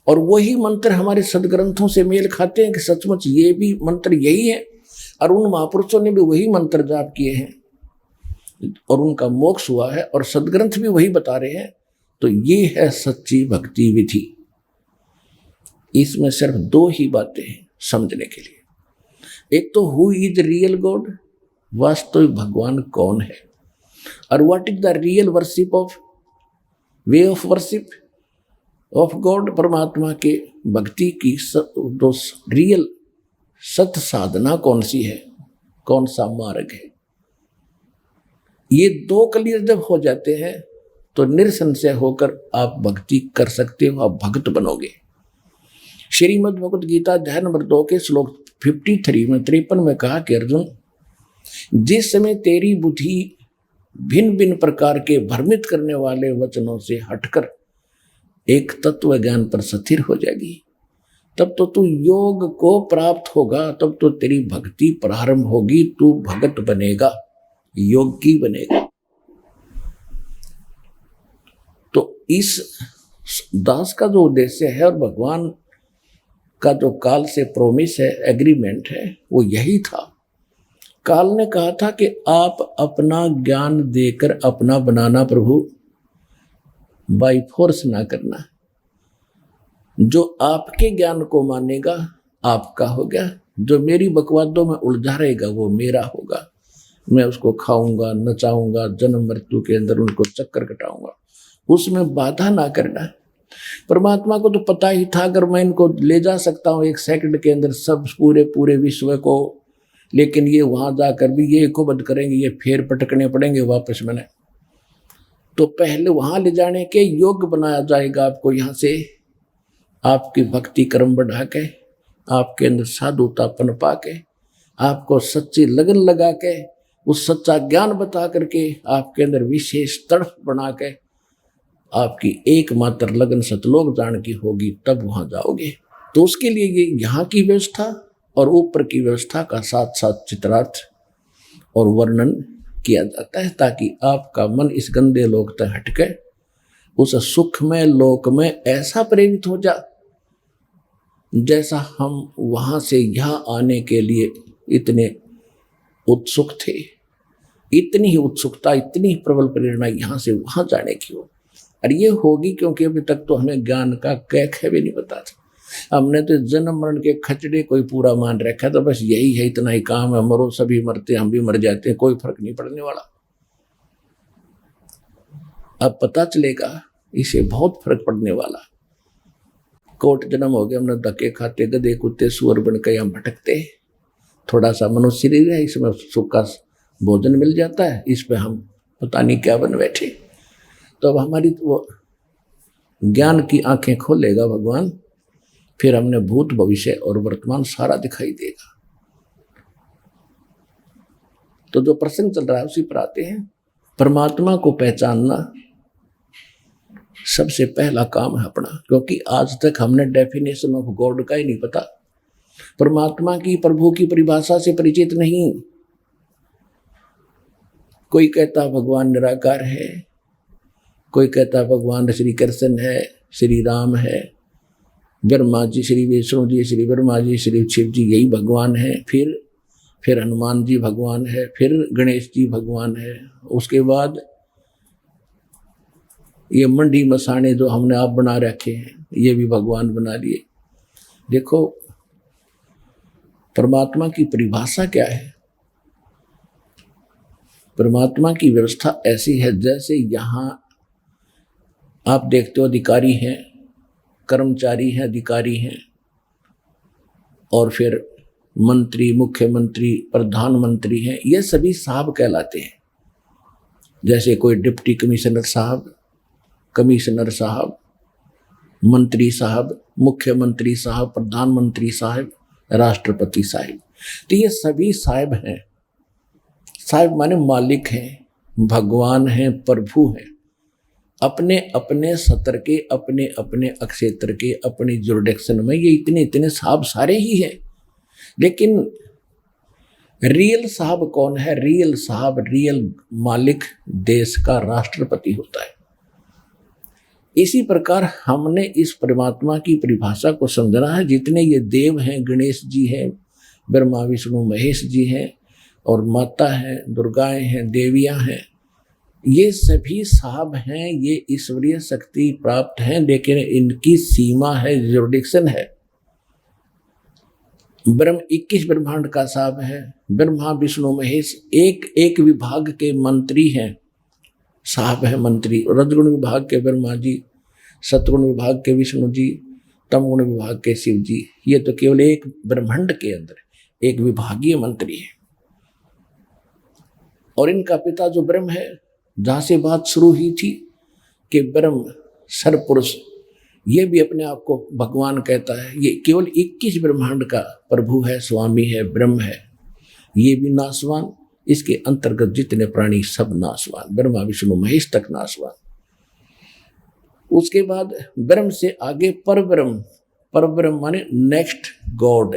और वही मंत्र हमारे सदग्रंथों से मेल खाते हैं कि सचमुच ये भी मंत्र यही है, और उन महापुरुषों ने भी वही मंत्र जाप किए हैं और उनका मोक्ष हुआ है, और सदग्रंथ भी वही बता रहे हैं। तो ये है सच्ची भक्ति विधि। इसमें सिर्फ 2 ही बातें हैं समझने के लिए। एक तो हु इज रियल गॉड, वास्तविक भगवान कौन है, और what is the real worship of, way of worship of God, परमात्मा के भक्ति की जो रियल सत्य साधना कौन सी है, कौन सा मार्ग है। ये 2 क्लियर जब हो जाते हैं तो निरसंशय होकर आप भक्ति कर सकते हो, आप भक्त बनोगे। श्रीमद् भगवत गीता अध्याय नंबर 2 के श्लोक 53 में 53 में कहा कि अर्जुन, जिस समय तेरी बुद्धि भिन्न भिन्न प्रकार के भ्रमित करने वाले वचनों से हटकर एक तत्व ज्ञान पर स्थिर हो जाएगी, तब तो तू योग को प्राप्त होगा, तब तो तेरी भक्ति प्रारंभ होगी, तू भगत बनेगा, योगी बनेगा। तो इस दास का जो उद्देश्य है और भगवान का जो काल से प्रोमिस है, एग्रीमेंट है, वो यही था। काल ने कहा था कि आप अपना ज्ञान देकर अपना बनाना प्रभु, बाई फोर्स ना करना। जो आपके ज्ञान को मानेगा आपका हो गया, जो मेरी बकवादों में उलझा रहेगा वो मेरा होगा। मैं उसको खाऊंगा, नचाऊंगा, जन्म मृत्यु के अंदर उनको चक्कर कटाऊंगा, उसमें बाधा ना करना। परमात्मा को तो पता ही था अगर मैं इनको ले जा सकता हूँ 1 सेकंड के अंदर सब पूरे विश्व को, लेकिन ये वहां जाकर भी ये को बंद करेंगे, ये फेर पटकने पड़ेंगे वापस मैंने, तो पहले वहां ले जाने के योग्य बनाया जाएगा आपको। यहाँ से आपकी भक्ति कर्म बढ़ा के, आपके अंदर साधुतापन पा के, आपको सच्ची लगन लगा के, उस सच्चा ज्ञान बता करके आपके अंदर विशेष तड़फ बना के आपकी एकमात्र लगन सतलोक जान की होगी, तब वहां जाओगे। तो उसके लिए ये यहाँ की व्यवस्था और ऊपर की व्यवस्था का साथ साथ चित्रार्थ और वर्णन किया जाता है, ताकि आपका मन इस गंदे लोक तक हटके उस सुखमय लोक में ऐसा प्रेरित हो जा जैसा हम वहां से यहाँ आने के लिए इतने उत्सुक थे। इतनी ही उत्सुकता, इतनी ही प्रबल प्रेरणा यहाँ से वहां जाने की हो। और ये होगी क्योंकि अभी तक तो हमें ज्ञान का कैख भी नहीं पता था। हमने तो जन्म मरण के खचड़े कोई पूरा मान रखा, तो बस यही है, इतना ही काम है, मरो सभी मरते हम भी मर जाते हैं, कोई फर्क नहीं पड़ने वाला। अब पता चलेगा इसे बहुत फर्क पड़ने वाला। कोट जन्म हो गया, हमने धक्के खाते, गधे कुत्ते सुअर बन के यहाँ भटकते, थोड़ा सा मनुष्य शरीर है, इसमें सुख का भोजन मिल जाता है, इस पे हम पता नहीं क्या बन बैठे। तो अब हमारी वो ज्ञान की आंखें खोलेगा भगवान, फिर हमने भूत भविष्य और वर्तमान सारा दिखाई देगा। तो जो प्रसंग चल रहा है उसी पर आते हैं। परमात्मा को पहचानना सबसे पहला काम है अपना, क्योंकि आज तक हमने डेफिनेशन ऑफ गॉड का ही नहीं पता, परमात्मा की, प्रभु की परिभाषा से परिचित नहीं। कोई कहता भगवान निराकार है, कोई कहता भगवान श्री कृष्ण है, श्री राम है, ब्रह्मा जी, श्री विष्णु जी, श्री ब्रह्मा जी, श्री शिव जी यही भगवान है, फिर हनुमान जी भगवान है, फिर गणेश जी भगवान है। उसके बाद ये मंडी मसाने जो हमने आप बना रखे हैं ये भी भगवान बना लिए। देखो परमात्मा की परिभाषा क्या है। परमात्मा की व्यवस्था ऐसी है जैसे यहाँ आप देखते हो अधिकारी हैं, कर्मचारी हैं, अधिकारी हैं, और फिर मंत्री, मुख्यमंत्री, प्रधानमंत्री हैं, ये सभी साहब कहलाते हैं। जैसे कोई डिप्टी कमिश्नर साहब, कमिश्नर साहब, मंत्री साहब, मुख्यमंत्री साहब, प्रधानमंत्री साहब, राष्ट्रपति साहब, तो ये सभी साहब हैं। साहब माने मालिक हैं, भगवान हैं, प्रभु हैं, अपने अपने सत्र के, अपने अपने अक्षेत्र के, अपनी जुरिडिक्शन में ये इतने इतने साहब सारे ही हैं। लेकिन रियल साहब कौन है? रियल साहब, रियल मालिक देश का राष्ट्रपति होता है। इसी प्रकार हमने इस परमात्मा की परिभाषा को समझना है। जितने ये देव हैं, गणेश जी हैं, ब्रह्मा विष्णु महेश जी हैं, और माता हैं, दुर्गाएं हैं, देवियां हैं, ये सभी साहब हैं, ये ईश्वरीय शक्ति प्राप्त हैं, लेकिन इनकी सीमा है, जुरिडिक्शन है। 21 ब्रह्मांड का साहब है, ब्रह्मा विष्णु महेश एक एक विभाग के मंत्री हैं, साहब है मंत्री। रजगुण विभाग के ब्रह्मा जी, सतगुण विभाग के विष्णु जी, तमगुण विभाग के शिव जी। ये तो केवल एक ब्रह्मांड के अंदर एक विभागीय मंत्री है। और इनका पिता जो ब्रह्म है, जहां से बात शुरू हुई थी कि ब्रह्म सरपुरुष, ये भी अपने आप को भगवान कहता है। ये केवल 21 ब्रह्मांड का प्रभु है, स्वामी है, ब्रह्म है। ये भी नासवान, इसके अंतर्गत जितने प्राणी सब नासवान, ब्रह्मा विष्णु महेश तक नासवान। उसके बाद ब्रह्म से आगे परब्रह्म, परब्रह्म माने नेक्स्ट गॉड,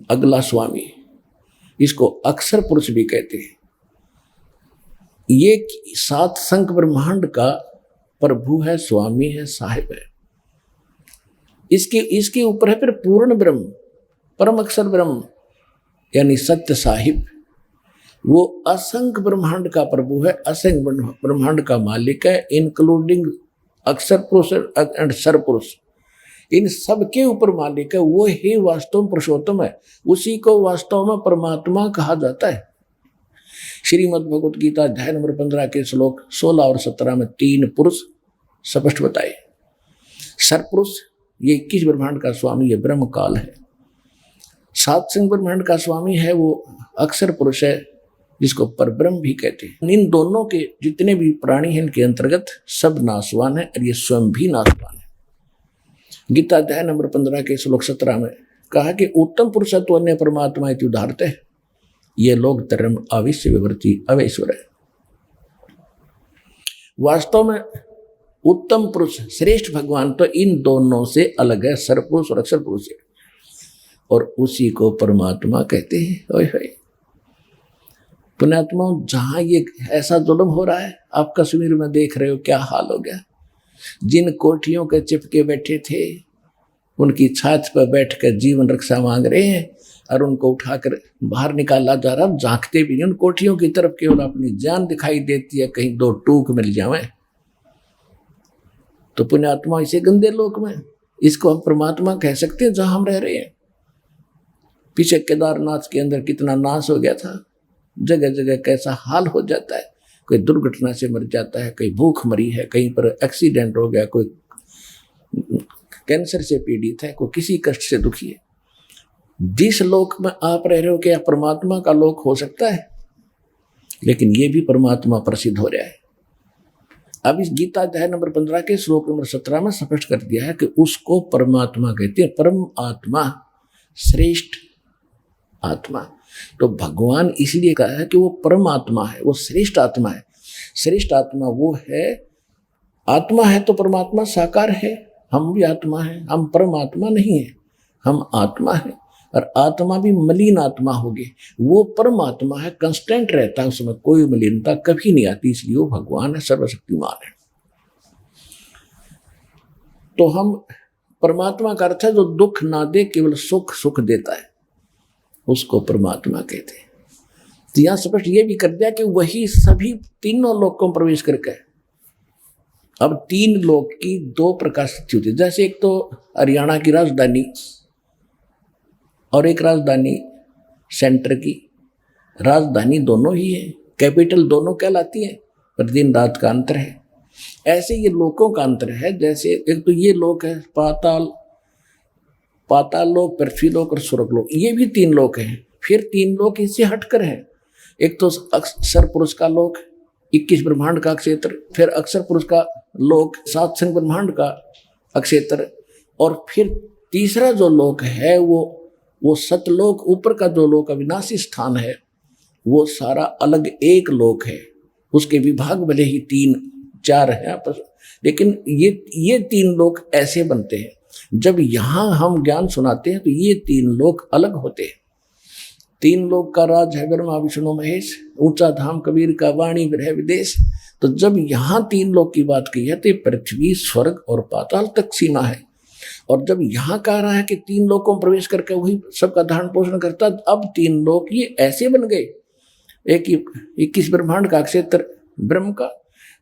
अगला स्वामी, इसको अक्षर पुरुष भी कहते हैं। ये 7 संख ब्रह्मांड का प्रभु है, स्वामी है, साहिब है। इसके ऊपर है फिर पूर्ण ब्रह्म, परम अक्षर ब्रह्म यानी सत्य साहिब। वो असंख्य ब्रह्मांड का प्रभु है, असंख्य ब्रह्मांड का मालिक है, इंक्लूडिंग अक्षर पुरुष एंड सर पुरुष। इन सब के ऊपर मालिक है। वो ही वास्तव में पुरुषोत्तम है, उसी को वास्तव में परमात्मा कहा जाता है। श्रीमद् भगवत गीता अध्याय नंबर 15 के श्लोक 16 और 17 में 3 पुरुष स्पष्ट बताए। सरपुरुष ये 21 ब्रह्मांड का स्वामी, ये ब्रह्म काल है। सात संग ब्रह्मांड का स्वामी है वो अक्षर पुरुष है, जिसको परब्रह्म भी कहते हैं। इन दोनों के जितने भी प्राणी हैं इनके अंतर्गत सब नाशवान है और ये स्वयं भी नाशवान है। गीता अध्याय नंबर 15 के श्लोक 17 में कहा कि उत्तम पुरुषत्व अन्य परमात्मा इति उदाहरते है, ये लोग धर्म आविश्य विवर्ती अवैश्वर है। वास्तव में उत्तम पुरुष श्रेष्ठ भगवान तो इन दोनों से अलग है, सरपुरुष और अक्षर पुरुष है, और उसी को परमात्मा कहते हैं। ओए होए पुण्यात्मा, जहां ये ऐसा जुल्म हो रहा है, आप कश्मीर में देख रहे हो क्या हाल हो गया। जिन कोठियों के चिपके बैठे थे उनकी छात पर बैठकर जीवन रक्षा मांग रहे हैं और उनको उठाकर बाहर निकाला जा रहा। झांकते भी नहीं उन कोठियों की तरफ, केवल अपनी जान दिखाई देती है, कहीं दो टूक मिल जाए। तो पुण्यात्मा इसे गंदे लोक में इसको हम परमात्मा कह सकते हैं जहां हम रह रहे हैं। पीछे केदारनाथ के अंदर कितना नाश हो गया था, जगह जगह कैसा हाल हो जाता है। कोई दुर्घटना से मर जाता है, कोई भूख मरी है, कहीं पर एक्सीडेंट हो गया, कोई कैंसर से पीड़ित है, कोई किसी कष्ट से दुखी है। जिस लोक में आप रह रहे हो क्या परमात्मा का लोक हो सकता है? लेकिन ये भी परमात्मा प्रसिद्ध हो रहा है। अब इस गीता अध्याय नंबर 15 के श्लोक नंबर 17 में स्पष्ट कर दिया है कि उसको परमात्मा कहते हैं। परम आत्मा, श्रेष्ठ आत्मा। तो भगवान इसलिए कहा है कि वो परम आत्मा है, वो श्रेष्ठ आत्मा है। श्रेष्ठ आत्मा वो है, आत्मा है तो परमात्मा साकार है। हम भी आत्मा है, हम परमात्मा नहीं है, हम आत्मा है। और आत्मा भी मलिन आत्मा होगी, वो परमात्मा है, कंस्टेंट रहता है, उसमें कोई मलिनता कभी नहीं आती, इसलिए वो भगवान है, सर्वशक्तिमान है। तो हम परमात्मा का अर्थ है जो दुख ना दे, केवल सुख सुख देता है, उसको परमात्मा कहते हैं। तो यहां स्पष्ट ये भी कर दिया कि वही सभी तीनों लोकों में प्रवेश करके। अब तीन लोक की दो प्रकार स्थिति होती है, जैसे एक तो हरियाणा की राजधानी और एक राजधानी सेंटर की। राजधानी दोनों ही है, कैपिटल दोनों कहलाती है, पर दिन रात का अंतर है। ऐसे ये लोकों का अंतर है। जैसे एक तो ये लोक है पाताल लोक, पृथ्वी लोक और स्वर्ग लोक, ये भी तीन लोक हैं। फिर तीन लोक इससे हटकर हैं। एक तो अक्षर पुरुष का लोक, 21 ब्रह्मांड का क्षेत्र, फिर अक्षर पुरुष का लोक, 7 संग ब्रह्मांड का क्षेत्र, और फिर तीसरा जो लोक है वो सतलोक, ऊपर का जो लोक अविनाशी स्थान है, वो सारा अलग एक लोक है। उसके विभाग भले ही 3-4 हैं, लेकिन ये तीन लोक ऐसे बनते हैं। जब यहां हम ज्ञान सुनाते हैं तो ये तीन लोक अलग होते हैं। तीन लोक का राज है ब्रह्मा विष्णु महेश, ऊंचा धाम कबीर का वाणी विरह विदेश। तो जब यहाँ तीन लोक की बात की है तो पृथ्वी, स्वर्ग और पाताल तक सीमा है। और जब यहाँ कह रहा है कि तीन लोकों में प्रवेश करके वही सबका धारण पोषण करता, अब तीन लोक ये ऐसे बन गए। एक 21 ब्रह्मांड का क्षेत्र ब्रह्म का,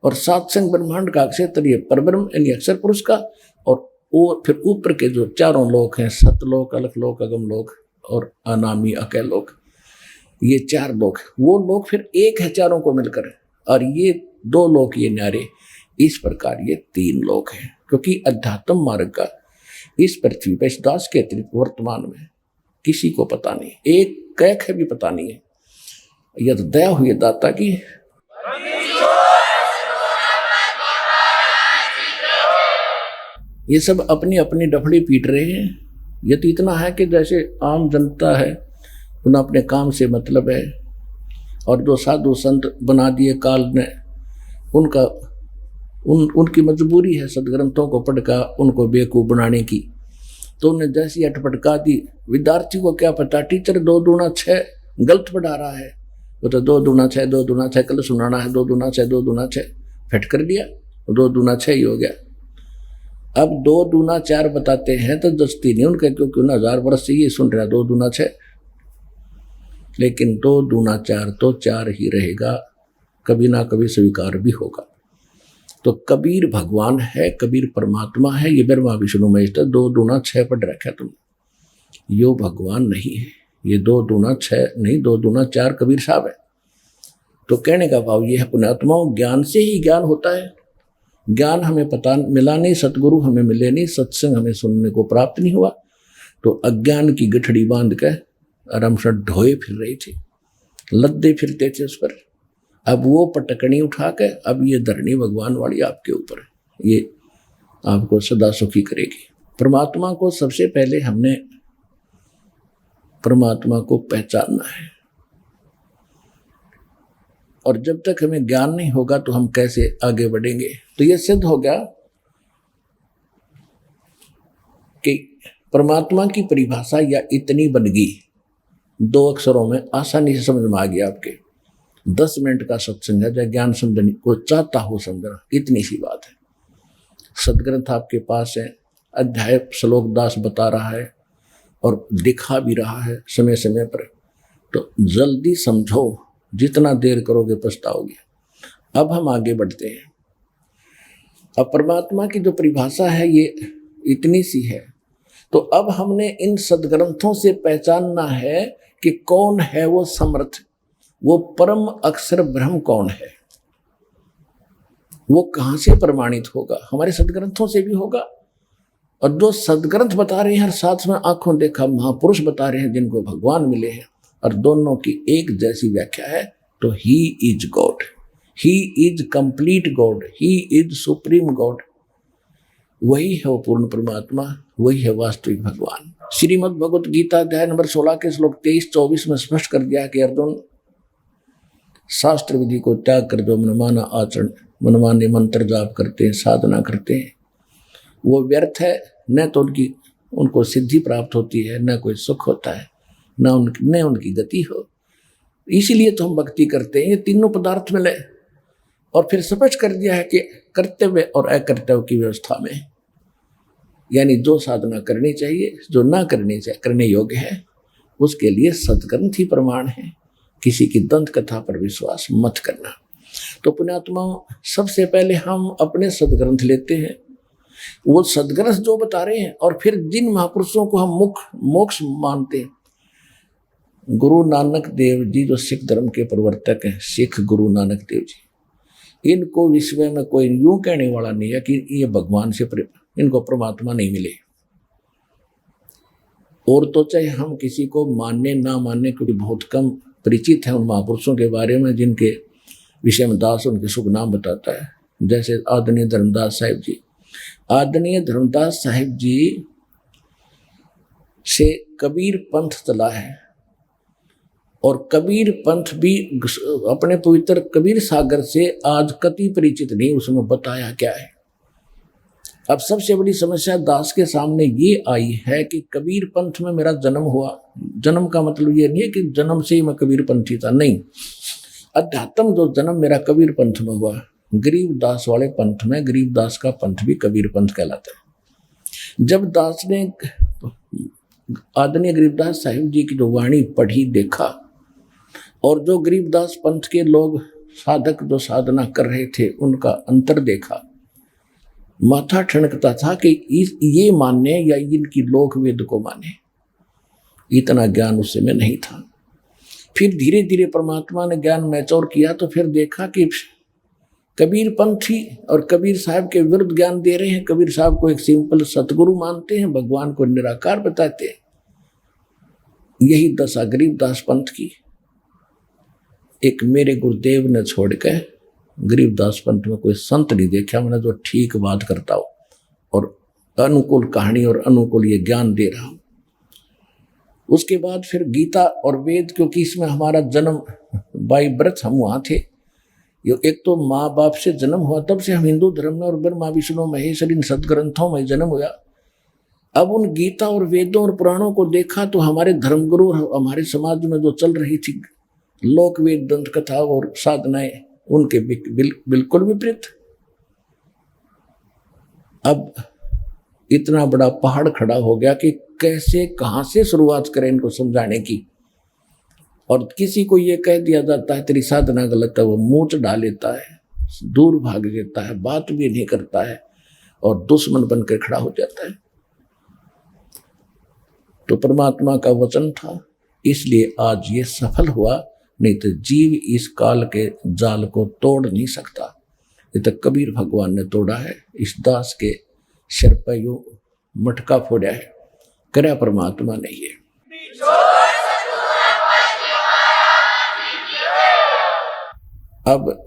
और 7 संग ब्रह्मांड का क्षेत्र ये परब्रह्म यानी अक्षर पुरुष का, और फिर ऊपर के जो चारों लोक हैं, सतलोक, अलखलोक, अगमलोक और अनामी अकैलोक, ये 4 लोक, वो लोक फिर एक है चारों को मिलकर, और ये 2 लोक ये न्यारे। इस प्रकार ये 3 लोक हैं, क्योंकि अध्यात्म मार्ग का इस पृथ्वी पर इस दास के अतिरिक्त वर्तमान में किसी को पता नहीं, एक कैक है भी पता नहीं है। यह तो दया हुई दाता की। ये सब अपनी अपनी डफड़ी पीट रहे हैं। ये तो इतना है कि जैसे आम जनता है, उन्हें अपने काम से मतलब है, और जो साधु संत बना दिए काल ने, उनकी मजबूरी है सदग्रंथों को पढ़कर उनको बेवकूफ़ बनाने की। तो उन्हें जैसी अटपटका दी, विद्यार्थी को क्या पता, टीचर 2 दूना 6 गलत पढ़ा रहा है, वो तो 2 दूना 6 2 दूना 6 कल सुनाना है, 2 दूना 6 2 दूना 6 फिट कर दिया, 2 दूना 6 ही हो गया। अब 2 दूना 4 बताते हैं तो दस्ती नहीं उनके, क्योंकि 1000 वर्ष से ये सुन रहा 2 दूना 6, लेकिन 2 दूना 4 तो 4 ही रहेगा, कभी ना कभी स्वीकार भी होगा। तो कबीर भगवान है, कबीर परमात्मा है, ये ब्रह्मा विष्णु महेश। 2 दूना 6 पढ़ रखा तुम, यो भगवान नहीं है। ये 2 दूना 6 नहीं, 2 दूना 4 कबीर साहब है। तो कहने का भाव ये है पुण्यात्माओं, ज्ञान से ही ज्ञान होता है। ज्ञान हमें पता मिला नहीं, सतगुरु हमें मिले नहीं, सत्संग हमें सुनने को प्राप्त नहीं हुआ, तो अज्ञान की गठड़ी बांध के आराम से ढोए फिर रही थी, लद्दे फिरते थे उस पर। अब वो पटकनी उठा के अब ये धरनी भगवान वाली आपके ऊपर है, ये आपको सदा सुखी करेगी। परमात्मा को सबसे पहले हमने परमात्मा को पहचानना है, और जब तक हमें ज्ञान नहीं होगा तो हम कैसे आगे बढ़ेंगे। तो यह सिद्ध हो गया कि परमात्मा की परिभाषा या इतनी बन गई, 2 अक्षरों में आसानी से समझ में आ गया। आपके 10 मिनट का सत्संग है, जब ज्ञान समझने को चाहता हो समझना, इतनी सी बात है। सदग्रंथ आपके पास है, अध्याय श्लोक दास बता रहा है और दिखा भी रहा है समय समय पर, तो जल्दी समझो, जितना देर करोगे पछताओगे। अब हम आगे बढ़ते हैं। अब परमात्मा की जो परिभाषा है ये इतनी सी है, तो अब हमने इन सदग्रंथों से पहचानना है कि कौन है वो समर्थ, वो परम अक्षर ब्रह्म कौन है। वो कहाँ से प्रमाणित होगा? हमारे सदग्रंथों से भी होगा, और जो सदग्रंथ बता रहे हैं साथ में आंखों देखा महापुरुष बता रहे हैं जिनको भगवान मिले हैं, और दोनों की एक जैसी व्याख्या है, तो he is God, he is complete God, he is supreme God. वही है वो पूर्ण परमात्मा, वही है वास्तविक भगवान। श्रीमद् भगवत गीता अध्याय नंबर 16 के श्लोक 23-24 में स्पष्ट कर दिया कि अर्जुन, शास्त्र विधि को त्याग कर जो मनमाना आचरण, मनमाने मंत्र जाप करते हैं, साधना करते हैं, वो व्यर्थ है। न तो उनको सिद्धि प्राप्त होती है, न कोई सुख होता है, न उनकी गति हो। इसीलिए तो हम भक्ति करते हैं, ये तीनों पदार्थ मिले। और फिर स्पष्ट कर दिया है कि कर्तव्य और अकर्तव्य की व्यवस्था में, यानी जो साधना करनी चाहिए, जो ना करने योग्य है, उसके लिए सदग्रंथ ही प्रमाण है। किसी की दंत कथा पर विश्वास मत करना। तो पुण्यात्माओं, सबसे पहले हम अपने सदग्रंथ लेते हैं, वो सदग्रंथ जो बता रहे हैं, और फिर जिन महापुरुषों को हम मोक्ष मानते हैं, गुरु नानक देव जी जो सिख धर्म के प्रवर्तक हैं, सिख गुरु नानक देव जी, इनको विश्व में कोई यूं कहने वाला नहीं है कि ये भगवान से इनको परमात्मा नहीं मिले। और तो चाहे हम किसी को मानने ना मानने, क्योंकि बहुत कम परिचित है उन महापुरुषों के बारे में जिनके विषय में दास उनके शुभ नाम बताता है, जैसे आदरणीय धर्मदास साहिब जी। आदरणीय धर्मदास साहिब जी से कबीर पंथ चला है, और कबीर पंथ भी अपने पवित्र कबीर सागर से आज कति परिचित नहीं, उसमें बताया क्या है। अब सबसे बड़ी समस्या दास के सामने ये आई है कि कबीर पंथ में मेरा जन्म हुआ। जन्म का मतलब ये नहीं है कि जन्म से ही मैं कबीर पंथी था, नहीं। अध्यात्म जो जन्म मेरा कबीर पंथ में हुआ, गरीबदास वाले पंथ में, गरीबदास का पंथ भी कबीर पंथ कहलाता है। जब दास ने आदरणीय गरीबदास साहिब जी की जो वाणी पढ़ी, देखा, और जो गरीबदास पंथ के लोग साधक जो साधना कर रहे थे उनका अंतर देखा, माथा ठनकता था कि ये मानने या इनकी लोक वेद को माने। इतना ज्ञान उस समय नहीं था। फिर धीरे धीरे परमात्मा ने ज्ञान मैच्योर किया, तो फिर देखा कि कबीर पंथी और कबीर साहब के विरुद्ध ज्ञान दे रहे हैं। कबीर साहब को एक सिंपल सतगुरु मानते हैं, भगवान को निराकार बताते हैं। यही दशा गरीबदास पंथ की। एक मेरे गुरुदेव ने छोड़ के गरीबदास पंथ में कोई संत नहीं देखा मैंने जो ठीक बात करता हो और अनुकूल कहानी और अनुकूल ये ज्ञान दे रहा हूं। उसके बाद फिर गीता और वेद, क्योंकि इसमें हमारा जन्म बाई बर्थ हम वहाँ थे। एक तो माँ बाप से जन्म हुआ, तब से हम हिंदू धर्म में, और ब्रह्मा विष्णु महेश्वर इन सदग्रंथों में जन्म हुआ। अब उन गीता और वेदों और पुराणों को देखा तो हमारे धर्मगुरु और हमारे समाज में जो चल रही थी लोक वेद दंत कथा और साधनाएं, उनके बिल्कुल विपरीत। अब इतना बड़ा पहाड़ खड़ा हो गया कि कैसे कहाँ से शुरुआत करें इनको समझाने की। और किसी को ये कह दिया जाता है तेरी साधना गलत है, वो मूंछ डाल लेता है, दूर भाग देता है, बात भी नहीं करता है और दुश्मन बनकर खड़ा हो जाता है। तो परमात्मा का वचन था, इसलिए आज ये सफल हुआ नहीं तो जीव इस काल के जाल को तोड़ नहीं सकता। ये तो कबीर भगवान ने तोड़ा है, इस दास के सिर पर यूं मटका फोड़ा है, करे परमात्मा ने ये। अब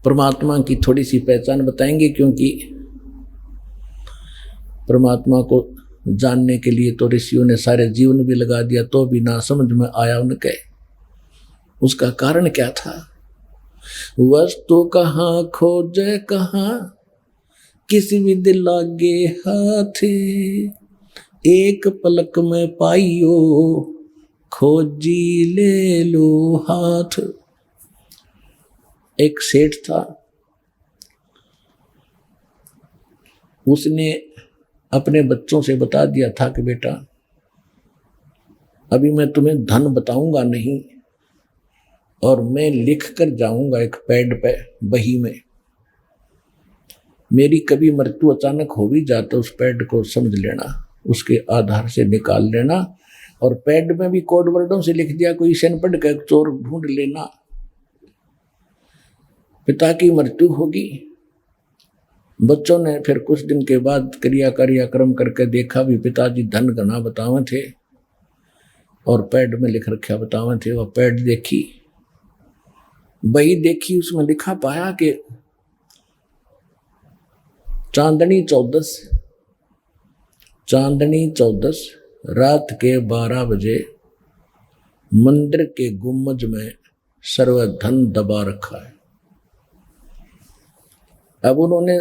परमात्मा की थोड़ी सी पहचान बताएंगे, क्योंकि परमात्मा को जानने के लिए तो ऋषियों ने सारे जीवन भी लगा दिया, तो भी ना समझ में आया उनके। उसका कारण क्या था? वस्तु कहाँ खोजे कहाँ, किसी विधि लागे हाथ, एक पलक में पाइयो खोजी ले लो हाथ। एक सेठ था, उसने अपने बच्चों से बता दिया था कि बेटा अभी मैं तुम्हें धन बताऊंगा नहीं, और मैं लिख कर जाऊंगा एक पैड पे बही में। मेरी कभी मृत्यु अचानक हो भी जाए तो उस पैड को समझ लेना, उसके आधार से निकाल लेना, और पैड में भी कोड वर्डों से लिख दिया, कोई शन पढ़ कर चोर ढूंढ लेना। पिता की मृत्यु होगी। बच्चों ने फिर कुछ दिन के बाद क्रियाक्रम करके देखा भी पिताजी धन घना बतावे थे, और पैड में लिख रखा बतावे थे। वह पैड देखी, बही देखी, उसमें लिखा पाया कि चांदनी 14 रात के 12 बजे मंदिर के गुम्बज में सर्वधन दबा रखा है। अब उन्होंने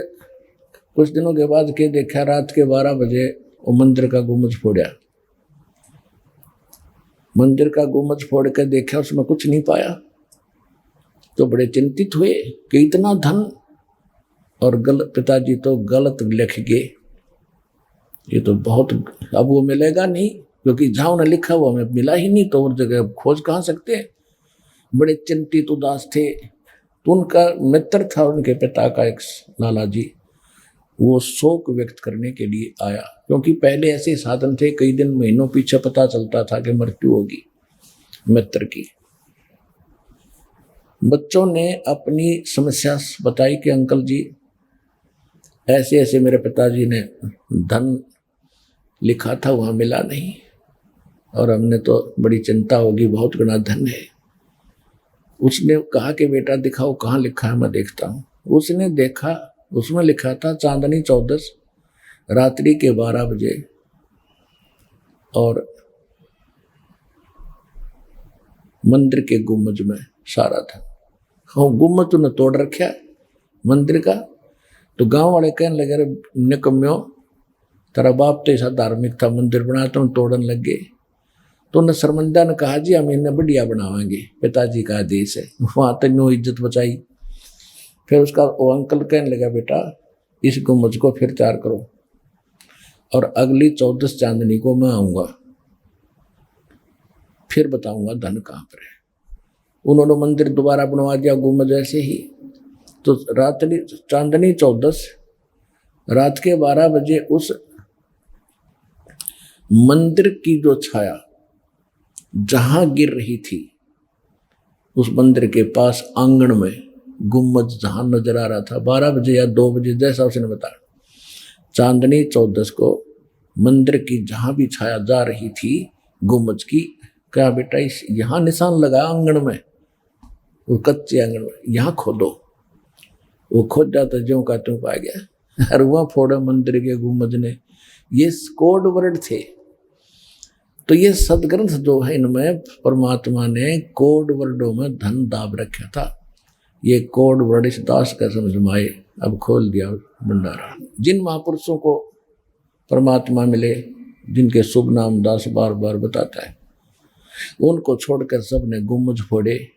कुछ दिनों के बाद के देखा, रात के 12 बजे वो मंदिर का गुम्बज फोड़ा। मंदिर का गुम्बज फोड़ कर देखा, उसमें कुछ नहीं पाया। तो बड़े चिंतित हुए कि इतना धन, और पिताजी तो गलत लिख गए, ये तो बहुत, अब वो मिलेगा नहीं, क्योंकि जहां उन्हें लिखा वो हमें मिला ही नहीं, तो और जगह खोज कहाँ सकते हैं। बड़े चिंतित उदास थे। तो उनका मित्र था उनके पिता का एक लाला जी, वो शोक व्यक्त करने के लिए आया, क्योंकि पहले ऐसे साधन थे, कई दिन महीनों पीछे पता चलता था कि मृत्यु होगी मित्र की। बच्चों ने अपनी समस्या बताई कि अंकल जी ऐसे ऐसे मेरे पिताजी ने धन लिखा था, वहां मिला नहीं, और हमने तो बड़ी चिंता होगी, बहुत गुना धन है। उसने कहा कि बेटा दिखाओ कहाँ लिखा है, मैं देखता हूँ। उसने देखा, उसमें लिखा था चांदनी 14 रात्रि के 12 बजे, और मंदिर के गुम्बज में सारा था। हाँ, गुम्बज तूने तोड़ रखा मंदिर का। तो गांव वाले कहने लगे, निकम्यो तेरा बाप तो ऐसा धार्मिक था, मंदिर बनाया तुम तोड़न लग गए। तो उन्हें शर्मिंदा ने कहा जी हम इन्हें बढ़िया बनावाएंगे, पिताजी का आदेश है। वहां तक इज्जत बचाई। फिर उसका वो अंकल कहने लगा, बेटा इस गुम्बज को फिर तैयार करो, और अगली 14 चांदनी को मैं आऊंगा, फिर बताऊंगा धन कहाँ पर है। उन्होंने मंदिर दोबारा बनवा दिया गुम्बज ऐसे ही। तो रात्रि चांदनी 14 रात के 12 बजे उस मंदिर की जो छाया जहां गिर रही थी, उस मंदिर के पास आंगन में गुम्बज जहां नजर आ रहा था, 12 बजे या 2 बजे जैसा उसने बताया, चांदनी 14 को मंदिर की जहां भी छाया जा रही थी गुम्बज की, क्या बेटा इस यहां निशान लगा आंगन में, वो कच्चे आंगन में, यहां खोदो। वो खोद जाता ज्यों का त्यों पा गया। और वह फोड़ा मंदिर के गुम्बज ने। ये कोड वर्ड थे। तो ये सदग्रंथ जो है, इनमें परमात्मा ने कोड वर्डों में धन दाब रखा था। ये कोड वर्ड इस दास का समझ में आए, अब खोल दिया भंडारा। जिन महापुरुषों को परमात्मा मिले, जिनके शुभ नाम दास बार बार बताता है, उनको छोड़कर सबने गुम्बज फोड़े।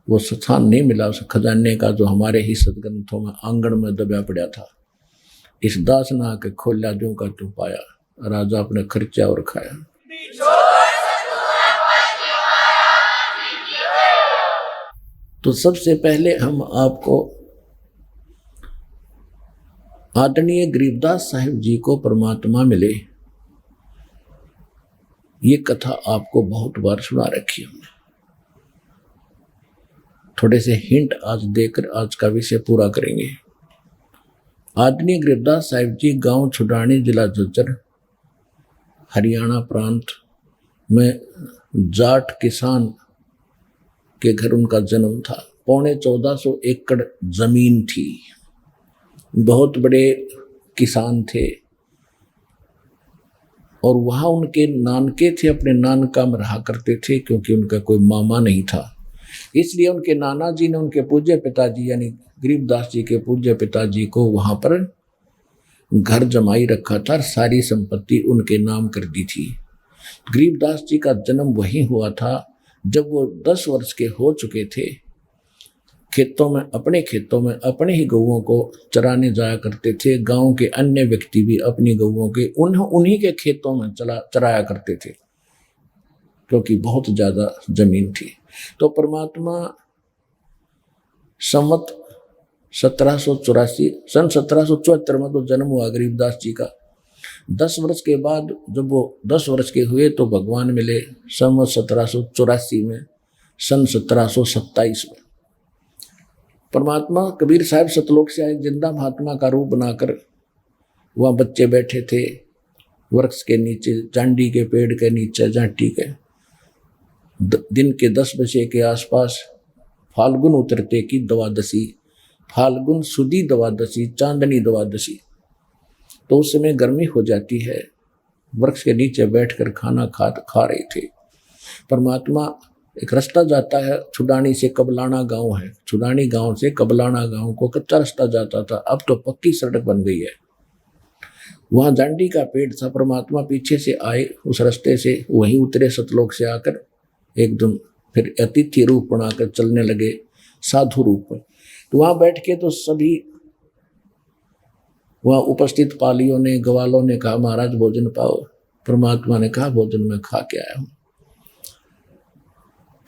वो स्थान नहीं मिला उस खजाने का जो हमारे ही सदग्रंथों में आंगन में दबा पड़ा था। इस दास ने आके खोला, जो का तू पाया, राजा अपने खर्चा और खाया। तो सबसे पहले हम आपको आदरणीय गरीबदास साहिब जी को परमात्मा मिले, ये कथा आपको बहुत बार सुना रखी हमने। थोड़े से हिंट आज देकर आज का विषय पूरा करेंगे। आदरणीय गरीबदास साहिब जी गांव छुडानी, जिला झज्जर, हरियाणा प्रांत में जाट किसान के घर उनका जन्म था। 1450 एकड़ जमीन थी, बहुत बड़े किसान थे और वहाँ उनके नानके थे, अपने नानका में रहा करते थे क्योंकि उनका कोई मामा नहीं था। इसलिए उनके नाना जी ने उनके पूज्य पिताजी यानी गरीबदास जी के पूज्य पिताजी को वहाँ पर घर जमाई रखा था, सारी संपत्ति उनके नाम कर दी थी। गरीबदास जी का जन्म वहीं हुआ था जब वो 10 वर्ष के हो चुके थे। खेतों में अपने ही गौओं को चराने जाया करते थे। गांव के अन्य व्यक्ति भी अपनी गौओं के उन्हीं के खेतों में चराया करते थे क्योंकि बहुत ज़्यादा जमीन थी। तो परमात्मा संवत 1784 सन 1774 में तो जन्म हुआ गरीबदास जी का। 10 वर्ष के बाद जब वो 10 वर्ष के हुए तो भगवान मिले संवत 1784 में, सन 1727 में। परमात्मा कबीर साहब सतलोक से आए, जिंदा महात्मा का रूप बनाकर वहाँ बच्चे बैठे थे वृक्ष के नीचे, जांडी के पेड़ के नीचे, जाटी के। दिन के 10 बजे के आसपास फाल्गुन उतरते की द्वादशी, फाल्गुन सुदी द्वादशी, चांदनी द्वादशी, तो उस समय गर्मी हो जाती है। वृक्ष के नीचे बैठकर खाना खा रहे थे। परमात्मा, एक रास्ता जाता है छुडानी से कबलाना गांव है, छुडानी गांव से कबलाना गांव को कच्चा रास्ता जाता था, अब तो पक्की सड़क बन गई है। वहाँ जांडी का पेड़ था। परमात्मा पीछे से आए, उस रास्ते से वहीं उतरे सतलोक से आकर, एकदम फिर अतिथि रूप बनाकर चलने लगे, साधु रूप में। तो वहाँ बैठ के तो सभी वहाँ उपस्थित पालियों ने, ग्वालों ने कहा महाराज भोजन पाओ। परमात्मा ने कहा भोजन में खा के आया हूँ।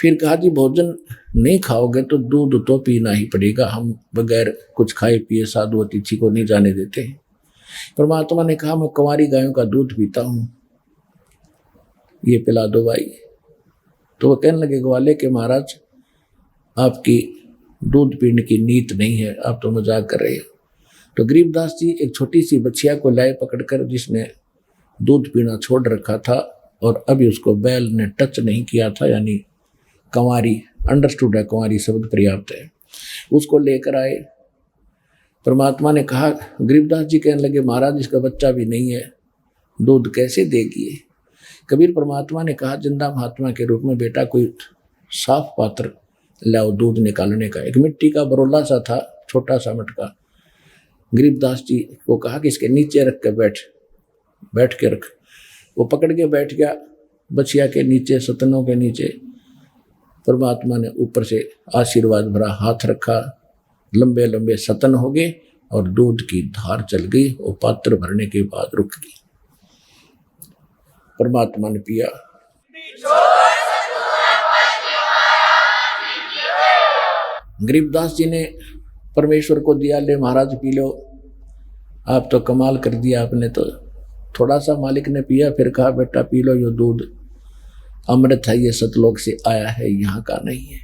फिर कहा जी भोजन नहीं खाओगे तो दूध तो पीना ही पड़ेगा, हम बगैर कुछ खाए पिए साधु अतिथि को नहीं जाने देते। परमात्मा ने कहा मैं कुंवारी गायों का दूध पीता हूँ, ये पिला दो भाई। तो वो कहने लगे ग्वाले के महाराज आपकी दूध पीने की नीत नहीं है, आप तो मजाक कर रहे हो। तो गरीबदास जी एक छोटी सी बच्चिया को लाए पकड़कर, जिसने दूध पीना छोड़ रखा था और अभी उसको बैल ने टच नहीं किया था, यानी कंवारी, अंडरस्टूड है, कंवारी शब्द पर्याप्त है, उसको लेकर आए। परमात्मा ने कहा, गरीबदास जी कहने लगे महाराज इसका बच्चा भी नहीं है, दूध कैसे देगी। कबीर परमात्मा ने कहा जिंदा महात्मा के रूप में बेटा कोई साफ पात्र लाओ दूध निकालने का। एक मिट्टी का बरोला सा था, छोटा सा मटका। गरीबदास जी को कहा कि इसके नीचे रख के बैठ के रख। वो पकड़ के बैठ गया बछिया के नीचे, सतनों के नीचे। परमात्मा ने ऊपर से आशीर्वाद भरा हाथ रखा, लंबे लंबे सतन हो गए और दूध की धार चल गई। वो पात्र भरने के बाद रुक गई। परमात्मा ने पिया। गरीबदास जी ने परमेश्वर को दिया, ले महाराज पी लो। आप तो कमाल कर दिया आपने तो। थोड़ा सा मालिक ने पिया, फिर कहा बेटा पी लो, ये दूध अमृत है, ये सतलोक से आया है, यहाँ का नहीं है।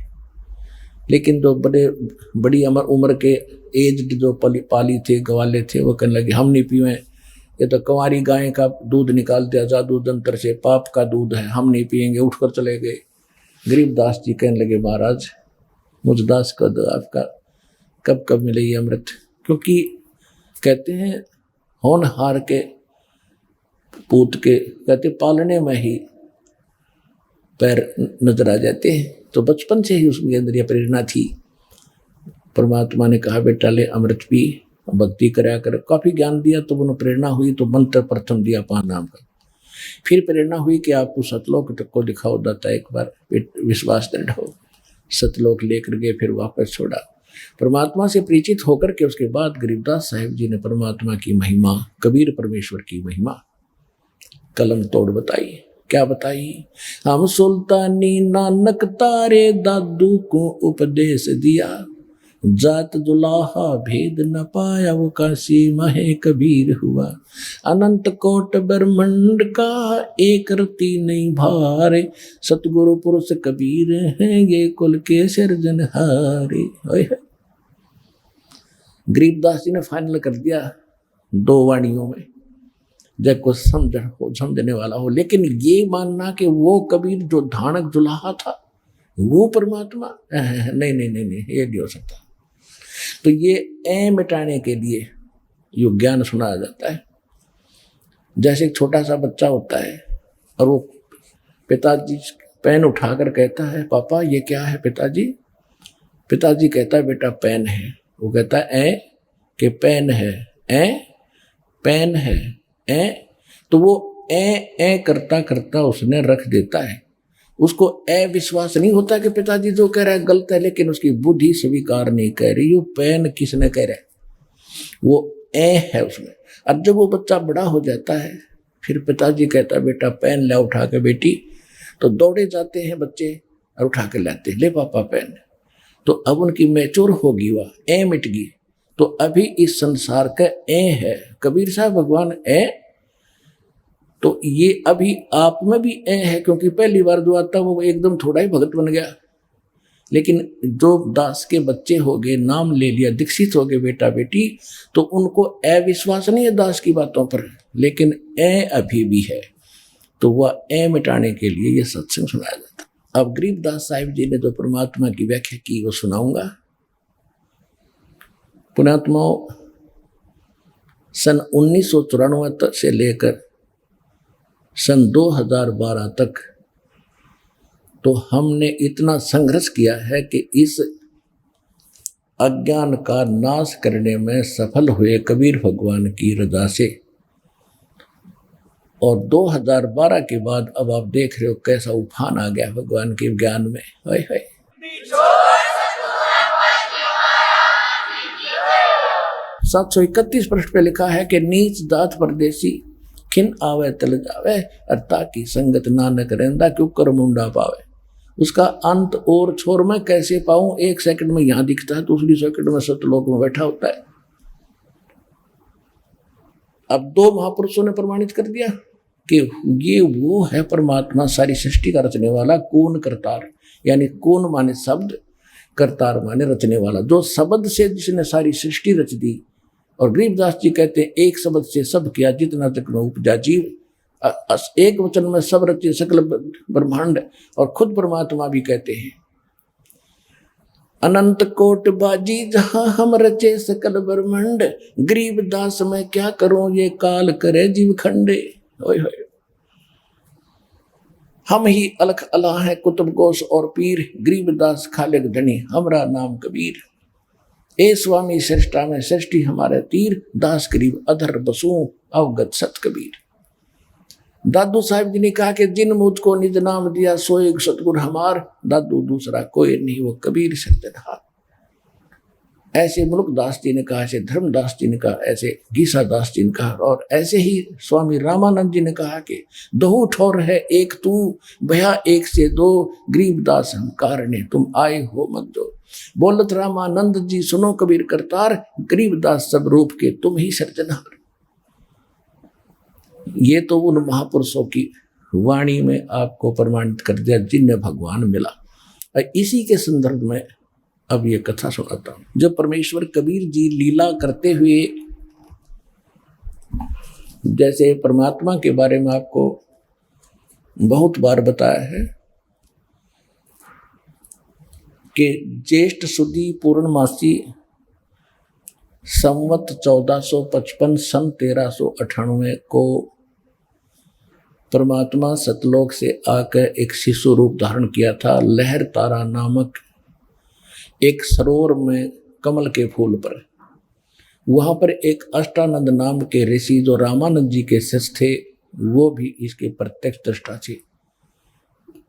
लेकिन जो बड़ी उम्र के एज्ड जो पाली थे, ग्वाले थे, वो कहने लगे हम नहीं पीवें, ये तो कुंवारी गाय का दूध निकाल दिया जादू जंत्र से, पाप का दूध है, हम नहीं पिएंगे, उठकर चले गए। गरीबदास जी कहने लगे महाराज मुझदास का दो, आपका कब कब मिले ये अमृत। क्योंकि कहते हैं होनहार के पूत के, कहते पालने में ही पैर नजर आ जाते हैं। तो बचपन से ही उसके अंदर यह प्रेरणा थी। परमात्मा ने कहा बेटा ले अमृत पी, भक्ति कराया कर। काफी ज्ञान दिया तो उन्हें प्रेरणा हुई, तो मंत्र प्रथम दिया 5 नाम का। फिर प्रेरणा हुई कि आपको सतलोक तक को दिखाओ दाता, एक बार विश्वास दृढ़ हो। सतलोक लेकर गए, फिर वापस छोड़ा। परमात्मा से परिचित होकर के उसके बाद गरीबदास साहिब जी ने परमात्मा की महिमा, कबीर परमेश्वर की महिमा कलम तोड़ बताई। क्या बताई? हम सुल्तानी नानक तारे दादू को उपदेश दिया, जात जुलाहा भेद न पाया वो काशी महे कबीर हुआ। अनंत कोट ब्रह्मंड का एक रति नहीं भारे, सतगुरु पुरुष कबीर हैं ये कुल के सिरजनहारे। गरीबदास जी ने फाइनल कर दिया 2 वाणियों में, जब कुछ समझने वाला हो। लेकिन ये मानना कि वो कबीर जो धानक जुलाहा था वो परमात्मा, नहीं नहीं नहीं नहीं, ये नहीं हो सकता। तो ये ए मिटाने के लिए यो ज्ञान सुनाया जाता है। जैसे एक छोटा सा बच्चा होता है और वो पिताजी पेन उठाकर कहता है पापा ये क्या है पिताजी। पिताजी कहता है बेटा पेन है। वो कहता है ए कि पेन है, ए पेन है, ए। तो वो ए करता करता उसने रख देता है। उसको विश्वास नहीं होता कि पिताजी जो कह रहा है गलत है, लेकिन उसकी बुद्धि स्वीकार नहीं कर रही। वो पेन किसने कह रहा है, वो ए है उसमें। अब जब वो बच्चा बड़ा हो जाता है फिर पिताजी कहता है बेटा पेन ला उठा के बेटी, तो दौड़े जाते हैं बच्चे और उठा के लाते हैं, ले पापा पेन। तो अब उनकी मैच्योर होगी, वह ए मिट गई। तो अभी इस संसार का ए है कबीर साहब भगवान ए। तो ये अभी आप में भी ए है, क्योंकि पहली बार जो आता वो एकदम थोड़ा ही भगत बन गया। लेकिन जो दास के बच्चे हो गए, नाम ले लिया, दीक्षित हो गए बेटा बेटी, तो उनको विश्वास नहीं है दास की बातों पर, लेकिन ए अभी भी है। तो वह ए मिटाने के लिए ये सत्संग सुनाया जाता। अब गरीबदास साहिब जी ने जो परमात्मा की व्याख्या की वो सुनाऊंगा। पुण्यात्माओं, सन 1994 से लेकर सन 2012 तक तो हमने इतना संघर्ष किया है कि इस अज्ञान का नाश करने में सफल हुए कबीर भगवान की रजा से। और 2012 के बाद अब आप देख रहे हो कैसा उफान आ गया भगवान के ज्ञान में। हाय हाय। 731 पृष्ठ पे लिखा है कि नीच जात परदेसी खिन आवे तल जावे, अर्थात की संगत नानक रहंदा क्यों कर मुंडा पावे। उसका अंत और छोर में कैसे पाऊं, 1 सेकंड में यहां दिखता है, दूसरी सेकंड में सतलोक में बैठा होता है। अब 2 महापुरुषों ने प्रमाणित कर दिया कि ये वो है परमात्मा, सारी सृष्टि का रचने वाला, कौन करतार, यानी कौन माने शब्द, करतार माने रचने वाला। जो शब्द से जिसने सारी सृष्टि रच दी। और गरीबदास जी कहते हैं एक शब्द से सब किया जितना तक में उपजा जीव, एक वचन में सब रचे सकल ब्रह्मांड। और खुद परमात्मा भी कहते हैं अनंत कोट बाजी जहां हम रचे सकल ब्रह्मांड, गरीबदास मैं क्या करूं ये काल करे जीव खंडे। ओए होए, हम ही अलख अला है कुतुब गोश और पीर, गरीबदास खालिक धनी हमरा नाम कबीर। ए स्वामी श्रेष्ठा में सृष्टि हमारे तीर, दास गरीब अधर बसू अवगत सत कबीर। दादू साहिब जी ने कहा कि जिन मुझको निज नाम दिया सोए सतगुर हमार, दादू दूसरा कोई नहीं वो कबीर सज्जनहार। ऐसे मुल्क दास जी ने कहा, ऐसे धर्मदास जी ने कहा, ऐसे गीसा दास जी ने कहा, और ऐसे ही स्वामी रामानंद जी ने कहा कि दो ठौर है एक तू, भया एक से दो, गरीबदास हम कारणे तुम आए हो मत दो। बोलत रामानंद जी सुनो कबीर करतार, गरीबदास सब रूप के तुम ही सर्जनहार। ये तो उन महापुरुषों की वाणी में आपको प्रमाणित कर दिया जिन्हें भगवान मिला। इसी के संदर्भ में अब ये कथा सुनाता हूं। जब परमेश्वर कबीर जी लीला करते हुए, जैसे परमात्मा के बारे में आपको बहुत बार बताया है कि ज्येष्ठ सुदी पूर्णमासी संवत 1455 सन 1398 को परमात्मा सतलोक से आकर एक शिशु रूप धारण किया था। लहर तारा नामक एक सरोवर में कमल के फूल पर, वहाँ पर एक अष्टानंद नाम के ऋषि जो रामानंद जी के शिष्य थे, वो भी इसके प्रत्यक्ष दृष्टा थे।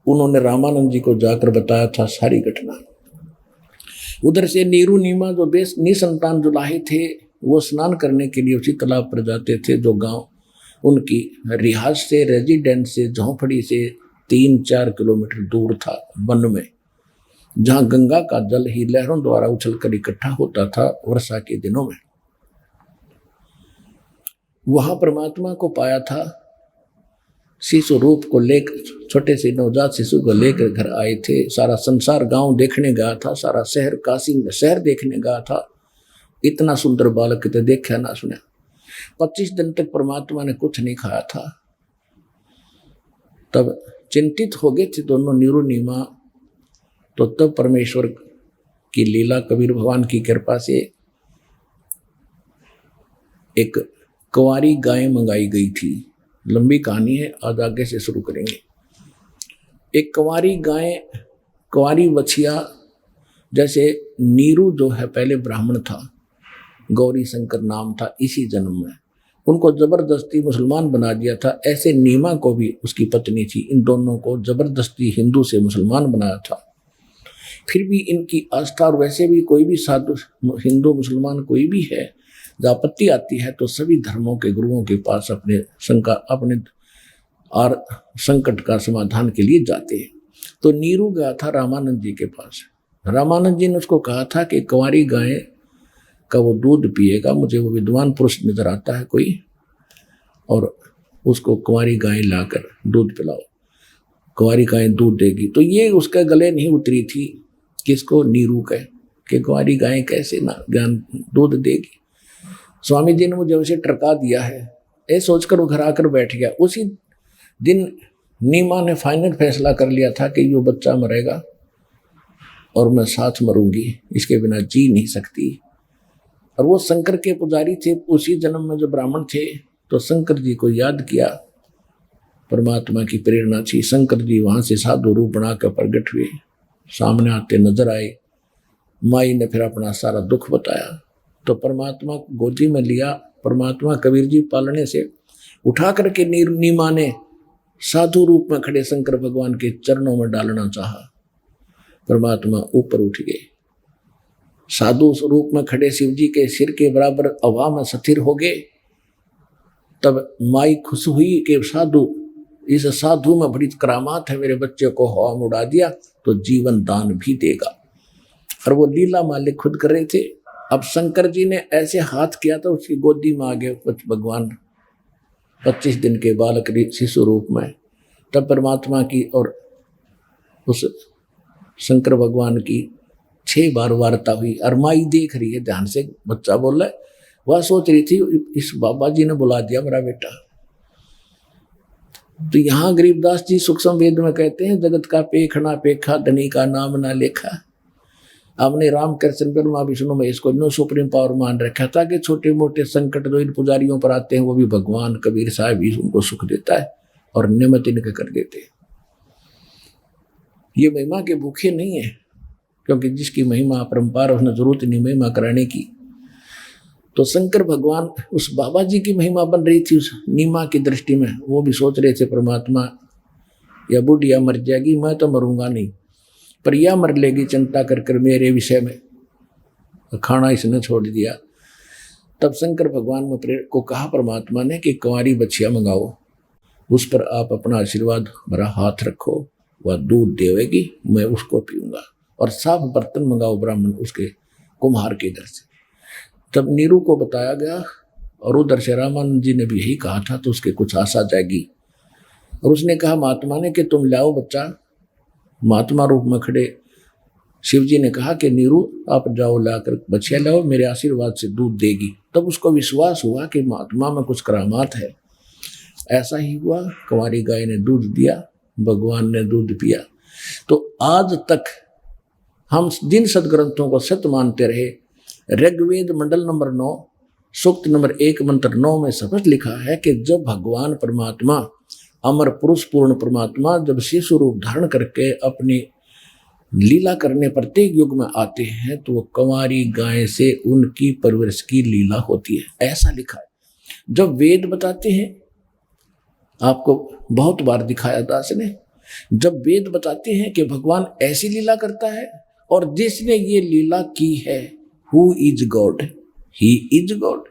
उन्होंने रामानंद जी को जाकर बताया था सारी घटना। उधर से नीरू नीमा जो निसंतान जुलाहे थे, वो स्नान करने के लिए उसी तालाब पर जाते थे जो गांव उनकी रिहाज से, रेजिडेंस से, झोंपड़ी से 3-4 किलोमीटर दूर था वन में। जहां गंगा का जल ही लहरों द्वारा उछलकर इकट्ठा होता था वर्षा के दिनों में, वहां परमात्मा को पाया था। शिशु रूप को लेकर, छोटे से नवजात शिशु को लेकर घर आए थे। सारा संसार गांव देखने गया था, सारा शहर काशी में शहर देखने गया था। इतना सुंदर बालक तो देखा ना सुना। 25 दिन तक परमात्मा ने कुछ नहीं खाया था। तब चिंतित हो गए थे दोनों नीरू नीमा। तो तब परमेश्वर की लीला, कबीर भगवान की कृपा से एक कुंवारी गाय मंगाई गई थी। लंबी कहानी है, आज आगे से शुरू करेंगे। एक कुंवारी गाय, कुंवारी बछिया, जैसे नीरू जो है पहले ब्राह्मण था, गौरी शंकर नाम था इसी जन्म में, उनको जबरदस्ती मुसलमान बना दिया था। ऐसे नीमा को भी उसकी पत्नी थी, इन दोनों को जबरदस्ती हिंदू से मुसलमान बनाया था। फिर भी इनकी आस्था, और वैसे भी कोई भी साधु हिंदू मुसलमान कोई भी है, जब आपत्ति आती है तो सभी धर्मों के गुरुओं के पास अपने और संकट का समाधान के लिए जाते हैं। तो नीरू गया था रामानंद जी के पास। रामानंद जी ने उसको कहा था कि कुंवारी गाय का वो दूध पिएगा, मुझे वो विद्वान पुरुष नजर आता है कोई, और उसको कुंवारी गाय लाकर दूध पिलाओ, कुंवारी गाय दूध देगी। तो ये उसके गले नहीं उतरी थी, किसको, नीरू के, कि कुंवारी गाय कैसे ना ज्ञान दूध देगी। स्वामी जी ने मुझे उसे टरका दिया है, ये सोचकर वो घर आकर बैठ गया। उसी दिन नीमा ने फाइनल फैसला कर लिया था कि ये बच्चा मरेगा और मैं साथ मरूंगी, इसके बिना जी नहीं सकती। और वो शंकर के पुजारी थे, उसी जन्म में जो ब्राह्मण थे, तो शंकर जी को याद किया। परमात्मा की प्रेरणा थी, शंकर जी वहां से साधु रूप बनाकर प्रकट हुए, सामने आते नजर आए। माई ने फिर अपना सारा दुख बताया, तो परमात्मा को गोदी में लिया। परमात्मा कबीर जी पालने से उठा करके नीमा ने साधु रूप में खड़े शंकर भगवान के चरणों में डालना चाहा। परमात्मा ऊपर उठ गए, साधु रूप में खड़े शिव जी के सिर के बराबर हवा में स्थिर हो गए। तब माई खुश हुई कि साधु, इस साधु में बड़ी करामात है, मेरे बच्चे को हवा में उड़ा दिया तो जीवन दान भी देगा। और वो लीला मालिक खुद कर रहे थे। अब शंकर जी ने ऐसे हाथ किया तो उसकी गोदी में आ गए भगवान 25 दिन के बालक शिशु रूप में। तब परमात्मा की और उस शंकर भगवान की 6 बार वार्ता हुई। और माई देख रही है ध्यान से, बच्चा बोल रहा है, वह सोच रही थी इस बाबा जी ने बुला दिया मेरा बेटा। तो यहाँ गरीबदास जी सूक्ष्म वेद में कहते हैं, जगत का पेखना पेखा, धनी का नाम ना लेखा। हमने राम कृष्ण ब्रह्मा विष्णु महेश को नो सुप्रीम पावर मान रखा था कि छोटे मोटे संकट जो इन पुजारियों पर आते हैं वो भी भगवान कबीर साहब ही उनको सुख देता है और नियमित इनके कर देते हैं। ये महिमा के भूखे नहीं है, क्योंकि जिसकी महिमा अपरंपार, उसने जरूरत नहीं महिमा कराने की। तो शंकर भगवान उस बाबा जी की महिमा बन रही थी उस नीमा की दृष्टि में। वो भी सोच रहे थे परमात्मा या बुढ़िया मर जाएगी, मैं तो मरूंगा नहीं, पर यह मर लेगी चिंता कर कर मेरे विषय में। खाना इसने छोड़ दिया। तब शंकर भगवान को कहा परमात्मा ने कि कुंवारी बछिया मंगाओ, उस पर आप अपना आशीर्वाद भरा हाथ रखो, वह दूध देवेगी, मैं उसको पीऊंगा। और साफ बर्तन मंगाओ ब्राह्मण उसके कुम्हार के घर से। तब नीरू को बताया गया, और उधर से रामानंद जी ने भी यही कहा था, तो उसके कुछ आशा जाएगी। और उसने कहा महात्मा ने कि तुम लाओ बच्चा। महात्मा रूप में खड़े शिव जी ने कहा कि नीरू आप जाओ लाकर बच्चिया लाओ, मेरे आशीर्वाद से दूध देगी। तब उसको विश्वास हुआ कि महात्मा में कुछ करामात है। ऐसा ही हुआ, कुंवारी गाय ने दूध दिया, भगवान ने दूध पिया। तो आज तक हम जिन सदग्रंथों को सत्य मानते रहे, ऋग्वेद मंडल नंबर 9 सूक्त नंबर 1 मंत्र 9 में स्पष्ट लिखा है कि जब भगवान परमात्मा, अमर पुरुष पूर्ण परमात्मा, जब शिशु रूप धारण करके अपनी लीला करने प्रत्येक युग में आते हैं, तो वो कुंवारी गाय से उनकी परवरिश की लीला होती है, ऐसा लिखा है। जब वेद बताते हैं, आपको बहुत बार दिखाया दास ने, जब वेद बताते हैं कि भगवान ऐसी लीला करता है, और जिसने ये लीला की है, who is God, he is God,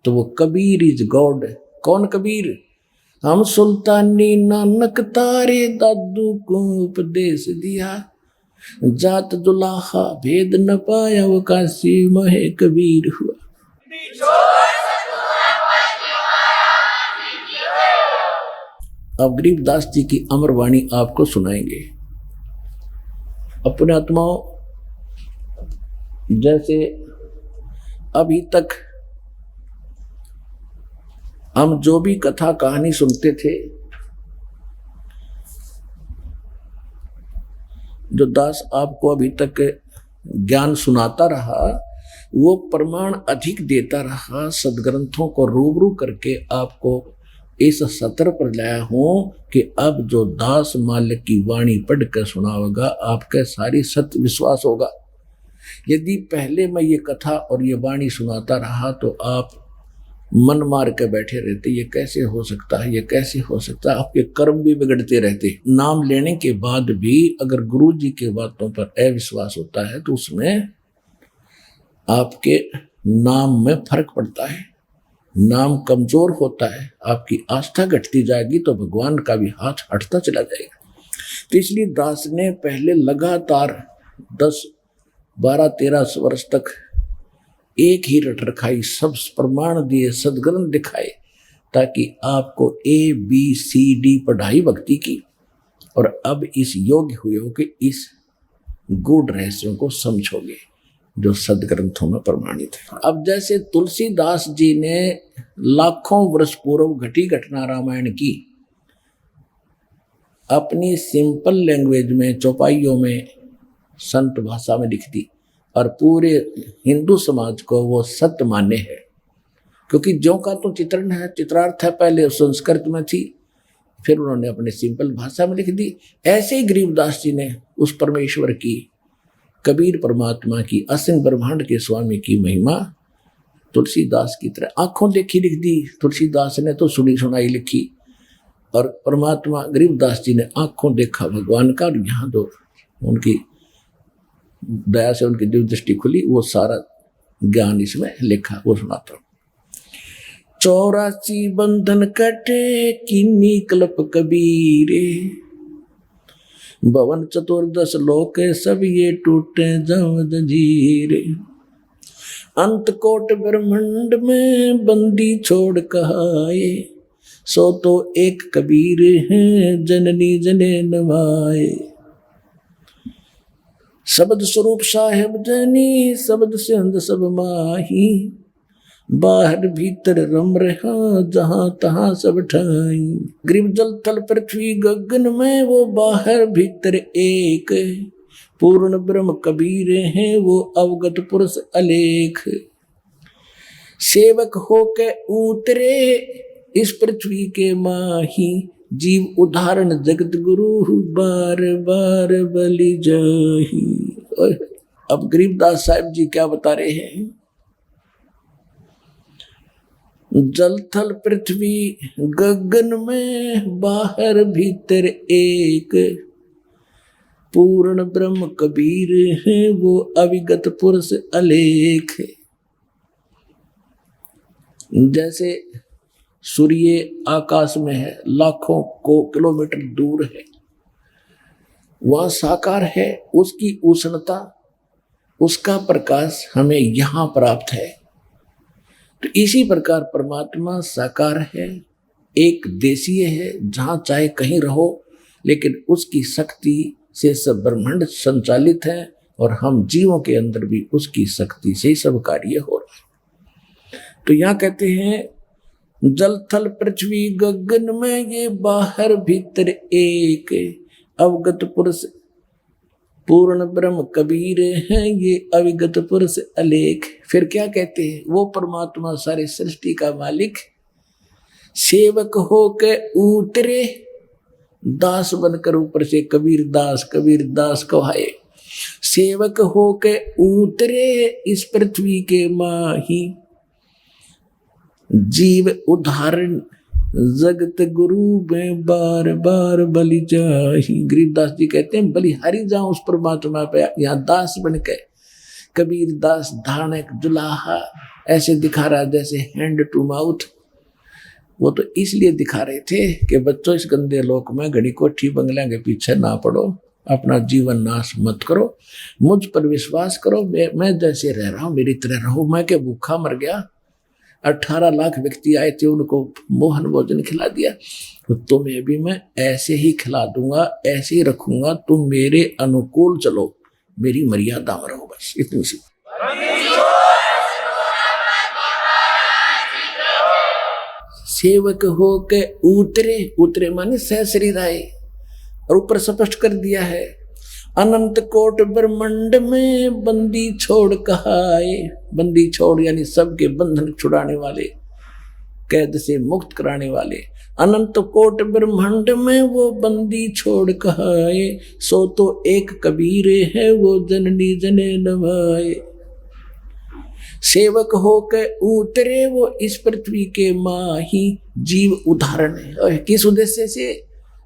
तो वो कबीर इज गॉड। कौन कबीर? हम सुल्तानी नानक तारे दादू को उपदेश दिया, जात दुलाहा भेद न पाया वो काशी महे कबीर हुआ। अब गरीबदास जी की अमर वाणी आपको सुनाएंगे। अपने आत्माओं, जैसे अभी तक हम जो भी कथा कहानी सुनते थे, जो दास आपको अभी तक ज्ञान सुनाता रहा, वो प्रमाण अधिक देता रहा। सदग्रंथों को रूबरू करके आपको इस सत्र पर लाया हूं कि अब जो दास मालिक की वाणी पढ़कर सुनाओगा, आपका सारी सत्य विश्वास होगा। यदि पहले मैं ये कथा और ये वाणी सुनाता रहा तो आप मन मार के बैठे रहते, ये कैसे हो सकता है, ये कैसे हो सकता है। आपके कर्म भी बिगड़ते रहते। नाम लेने के बाद भी अगर गुरु जी के बातों पर अविश्वास होता है तो उसमें आपके नाम में फर्क पड़ता है। नाम कमजोर होता है, आपकी आस्था घटती जाएगी तो भगवान का भी हाथ हटता चला जाएगा। तो इसलिए दास ने पहले लगातार 10, 12, 13 वर्ष तक एक ही रट रखाई, सब प्रमाण दिए, सदग्रंथ दिखाए, ताकि आपको ABCD पढ़ाई भक्ति की, और अब इस योग्य हुए हो कि इस गूढ़ रहस्यों को समझोगे जो सदग्रंथों में प्रमाणित है। अब जैसे तुलसीदास जी ने लाखों वर्ष पूर्व घटी घटना रामायण की अपनी सिंपल लैंग्वेज में, चौपाइयों में, संत भाषा में लिख दी, और पूरे हिंदू समाज को वो सत्य मान्य है। क्योंकि ज्यों का तो चित्रण है, चित्रार्थ है, पहले संस्कृत में थी, फिर उन्होंने अपने सिंपल भाषा में लिख दी। ऐसे ही गरीबदास जी ने उस परमेश्वर की, कबीर परमात्मा की, असीम ब्रह्मांड के स्वामी की महिमा तुलसीदास की तरह आंखों देखी लिख दी। तुलसीदास ने तो सुनी सुनाई लिखी, और परमात्मा गरीबदास जी ने आंखों देखा भगवान का, और यहाँ जो उनकी दया से उनकी दिव्य दृष्टि खुली, वो सारा ज्ञान इसमें लिखा, वो सुनाता हूँ। 84 बंधन कटे किन्नी कल्प कबीरे, भवन 14 लोक सब ये टूटे जम जंजीरे, अंत कोट ब्रह्मांड में बंदी छोड़ कहाए, सो तो एक कबीर है जननी जने नवाए। शब्द स्वरूप साहेब जनी, शब्द से अंध सब माही, बाहर भीतर रम रहा जहां तहां सब ठाई। ग्रीव जल थल पृथ्वी गगन में वो बाहर भीतर एक, पूर्ण ब्रह्म कबीर हैं वो अवगत पुरुष अलेख। सेवक होके उतरे इस पृथ्वी के माही, जीव उदाहरण जगत गुरु बार बार बलि जाही। अब गरीबदास साहिब जी क्या बता रहे हैं? जल थल पृथ्वी गगन में बाहर भीतर एक, पूर्ण ब्रह्म कबीर है वो अविगत पुरुष अलेख। जैसे सूर्य आकाश में है, लाखों को किलोमीटर दूर है, वह साकार है, उसकी उष्णता, उसका प्रकाश हमें यहाँ प्राप्त है। तो इसी प्रकार परमात्मा साकार है, एक देशीय है, जहाँ चाहे कहीं रहो, लेकिन उसकी शक्ति से सब ब्रह्मांड संचालित है, और हम जीवों के अंदर भी उसकी शक्ति से ही सब कार्य हो रहा है। तो यहाँ कहते हैं जल थल पृथ्वी गगन में ये बाहर भीतर एक, अवगत पुरुष पूर्ण ब्रह्म कबीर हैं ये अविगत पुरुष अलेख। फिर क्या कहते हैं? वो परमात्मा सारी सृष्टि का मालिक सेवक हो के उतरे, दास बनकर ऊपर से कबीर दास कहाए। सेवक हो के उतरे इस पृथ्वी के माही, जीव उदाहरण जगत गुरु में बार बार बलि जाही। गरीबदास जी कहते हैं बलिहारी जाऊं उस परमात्मा पे। यहाँ दास बन के कबीर दास धानक जुलाहा ऐसे दिखा रहा जैसे हैंड टू माउथ। वो तो इसलिए दिखा रहे थे कि बच्चों इस गंदे लोक में घड़ी कोठी बंगलियां के पीछे ना पड़ो, अपना जीवन नाश मत करो, मुझ पर विश्वास करो, मैं जैसे रह रहा हूं मेरी तरह रहो। मैं क्या भूखा मर गया? 18 लाख व्यक्ति आए थे, उनको मोहन भोजन खिला दिया, तो तुम्हें भी मैं ऐसे ही खिला दूंगा, ऐसे ही रखूंगा। तुम मेरे अनुकूल चलो, मेरी मर्यादा में रहो, बस इतनी सी। सेवक हो के उतरे, उतरे माने सहशरीर आए, और ऊपर स्पष्ट कर दिया है, अनंत कोट ब्रह्मांड में बंदी छोड़ कहाए। बंदी छोड़ यानी सबके बंधन छुड़ाने वाले, कैद से मुक्त कराने वाले। अनंत कोट ब्रह्मांड में वो बंदी छोड़ कहाए, सो तो एक कबीर है वो जननी जने नवाए। सेवक होकर उतरे वो इस पृथ्वी के माही, जीव उदाहरण है। और किस उद्देश्य से?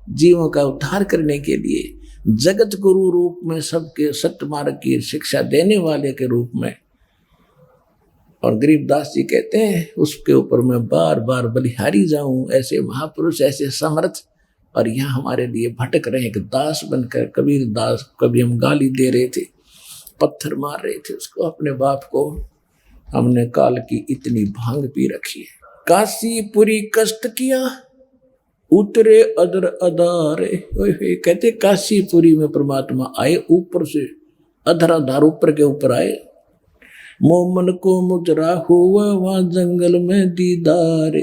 जीवों का उद्धार करने के लिए, जगत गुरु रूप में सबके सत्य मार्ग की शिक्षा देने वाले के रूप में। और गरीबदास जी कहते हैं, उसके ऊपर मैं बार बार बलिहारी जाऊं, ऐसे महापुरुष, ऐसे समर्थ, और यहाँ हमारे लिए भटक रहे एक दास बनकर। कबीर दास, कभी हम गाली दे रहे थे, पत्थर मार रहे थे उसको, अपने बाप को। हमने काल की इतनी भांग पी रखी है। काशीपुरी कष्ट किया, उतरे अदर अदारे। कहते काशीपुरी में परमात्मा आए, ऊपर से अधर अधार ऊपर के ऊपर आए। मोमन को मुजरा हुआ वहां जंगल में दीदारे।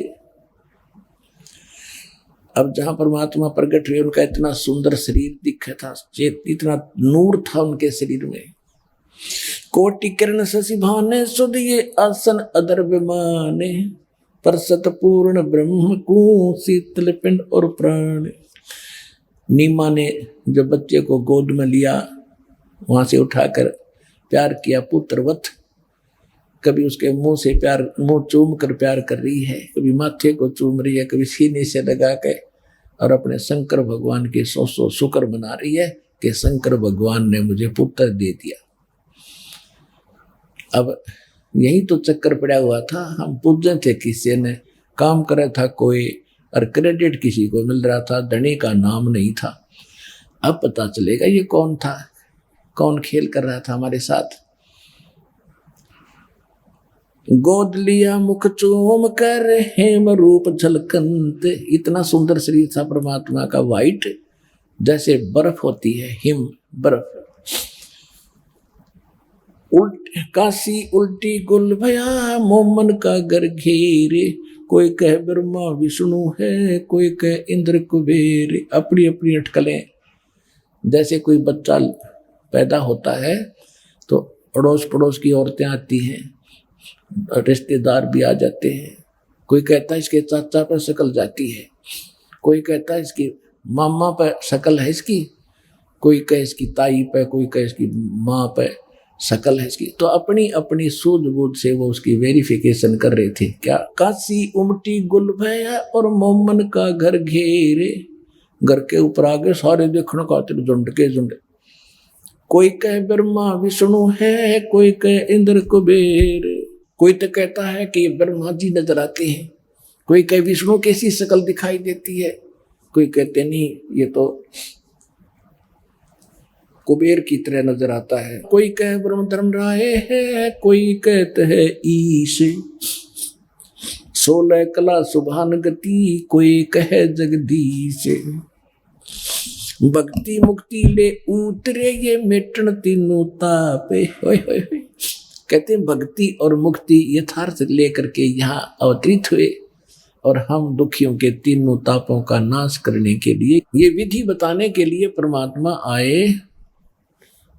अब जहां परमात्मा प्रकट हुए, उनका इतना सुंदर शरीर दिखा था, इतना नूर था उनके शरीर में। कोटि किरण शशि भाने, सुध ये आसन अदर विमाने, पर सतपूर्ण ब्रह्म को शीतल पिंड और प्राण। नीमा ने जब बच्चे को गोद में लिया, वहां से उठाकर प्यार किया पुत्रवत। कभी उसके मुंह से प्यार, मुंह चूम कर प्यार कर रही है, कभी माथे को चूम रही है, कभी सीने से लगा के, और अपने शंकर भगवान के 100 शुक्र मना रही है कि शंकर भगवान ने मुझे पुत्र दे दिया। अब यही तो चक्कर पड़ा हुआ था, हम पूज्य थे, किसी ने काम करा था कोई, और क्रेडिट किसी को मिल रहा था, धनी का नाम नहीं था। अब पता चलेगा ये कौन था, कौन खेल कर रहा था हमारे साथ। गोद लिया मुख चूम कर हेम रूप झलकंत। इतना सुंदर शरीर था परमात्मा का, वाइट जैसे बर्फ होती है, हिम बर्फ। काशी उल्टी गुल भया, मोमन का घर घेरे। कोई कहे ब्रह्मा विष्णु है, कोई कहे इंद्र कुबेर। अपनी अपनी अटकलें। जैसे कोई बच्चा पैदा होता है तो अड़ोस पड़ोस की औरतें आती हैं, रिश्तेदार भी आ जाते हैं। कोई कहता है इसके चाचा पर शक्ल जाती है, कोई कहता है इसकी मामा पर शक्ल है इसकी, कोई कहे इसकी ताई पे, कोई कहे इसकी माँ पे शक्ल है इसकी। तो अपनी अपनी सूझबूझ से वो उसकी वेरिफिकेशन कर रहे थे। क्या? काशी उमटी गुल भया और मोमन का घर घेरे। घर के ऊपर आगे सारे देखने का झुंड के झुंड। कोई कहे ब्रह्मा विष्णु है, कोई कहे इंद्र कुबेर। कोई तो कहता है कि ये ब्रह्मा जी नजर आते हैं, कोई कहे विष्णु कैसी शक्ल दिखाई देती है, कोई कहते नहीं ये तो कुबेर की तरह नजर आता है। कोई कहे ब्रह्म धर्म राय है, कोई कहते है ईश। 16 कला सुभान गति, कोई कहे जगदीश। भक्ति मुक्ति ले उतरे ये मेटन तीनों तापे। कहते हैं भक्ति और मुक्ति यथार्थ लेकर के यहाँ अवतरित हुए, और हम दुखियों के तीनों तापों का नाश करने के लिए, ये विधि बताने के लिए परमात्मा आए।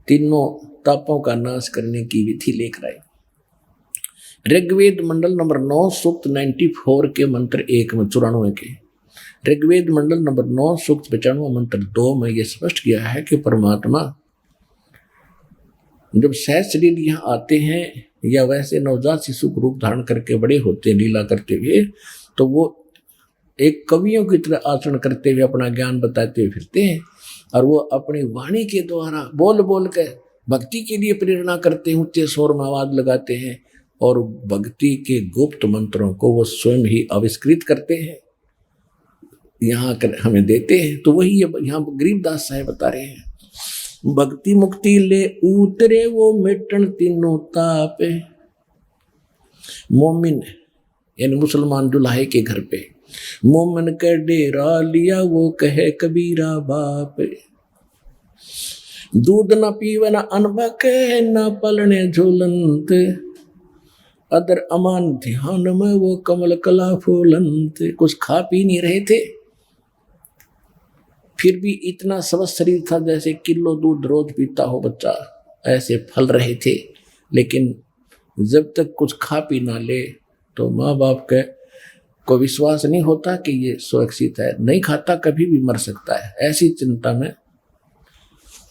तीनों तापों का नाश करने की विधि लेकर आए। ऋग्वेद मंडल नंबर 9 सूक्त 94 के मंत्र 1 में 94 के, ऋग्वेद मंडल नंबर 9 सूक्त 95 मंत्र 2 में यह स्पष्ट किया है कि परमात्मा जब सहज शरीर यहाँ आते हैं या वैसे नवजात शिशु को रूप धारण करके बड़े होते हैं लीला करते हुए, तो वो एक कवियों की तरह आचरण करते हुए अपना ज्ञान बताते हुए फिरते हैं, और वो अपनी वाणी के द्वारा बोल बोल के भक्ति के लिए प्रेरणा करते हैं, ऊंचे स्वर में आवाज लगाते हैं, और भक्ति के गुप्त मंत्रों को वो स्वयं ही आविष्कृत करते हैं, यहाँ कर हमें देते हैं। तो वही यहाँ गरीबदास साहब बता रहे हैं। भक्ति मुक्ति ले उतरे वो मिटन तीनों ताप। मोमिन यानी मुसलमान दुल्हे के घर पे मोमिन का डेरा लिया वो कहे कबीरा बाप। दूध न पीवे न अनबा के न पलने झूलंत, अदर अमान ध्यान में वो कमल कला फूलंत। कुछ खा पी नहीं रहे थे, फिर भी इतना स्वस्थ शरीर था जैसे किलो दूध रोज पीता हो बच्चा, ऐसे फल रहे थे। लेकिन जब तक कुछ खा पी ना ले तो माँ बाप को विश्वास नहीं होता कि ये सुरक्षित है। नहीं खाता कभी भी मर सकता है, ऐसी चिंता में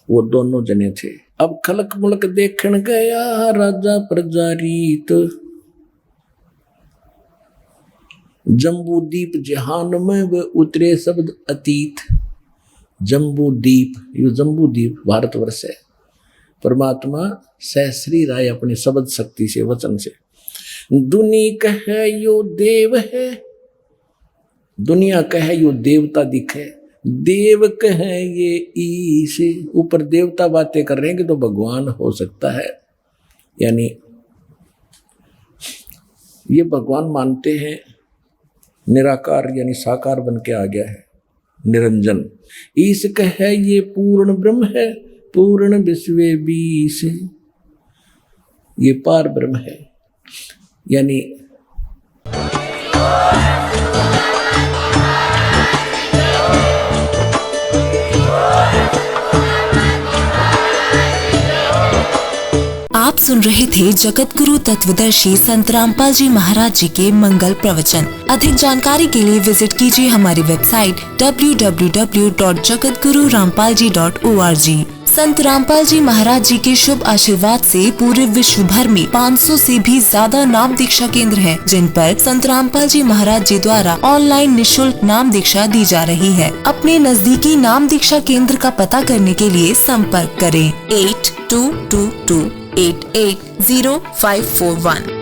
वो दोनों जने थे। अब खलक मुलक देखण गया राजा प्रजा रीत, जम्बू दीप जहान में वे उतरे शब्द अतीत। जम्बू दीप, ये जम्बू दीप भारतवर्ष है। परमात्मा सहस्री राय अपनी शब्द शक्ति से वचन से। दुनी कहे यो देव है, दुनिया कहे यो देवता दिखे, देव कहे ये ईश। ऊपर देवता बातें कर रहे हैं कि तो भगवान हो सकता है, यानी ये भगवान मानते हैं निराकार यानी साकार बन के आ गया है, निरंजन। ईश कहे ये पूर्ण ब्रह्म है, पूर्ण विश्व बीस। ये पार ब्रह्म है, यानी आप सुन रहे थे जगत गुरु तत्वदर्शी संत रामपाल जी महाराज जी के मंगल प्रवचन। अधिक जानकारी के लिए विजिट कीजिए हमारी वेबसाइट www.jagatgururampalji.org। संत रामपाल जी महाराज जी के शुभ आशीर्वाद से पूरे विश्व भर में 500 से भी ज्यादा नाम दीक्षा केंद्र हैं, जिन पर संत रामपाल जी महाराज जी द्वारा ऑनलाइन निशुल्क नाम दीक्षा दी जा रही है। अपने नजदीकी नाम दीक्षा केंद्र का पता करने के लिए संपर्क करें 8222880541।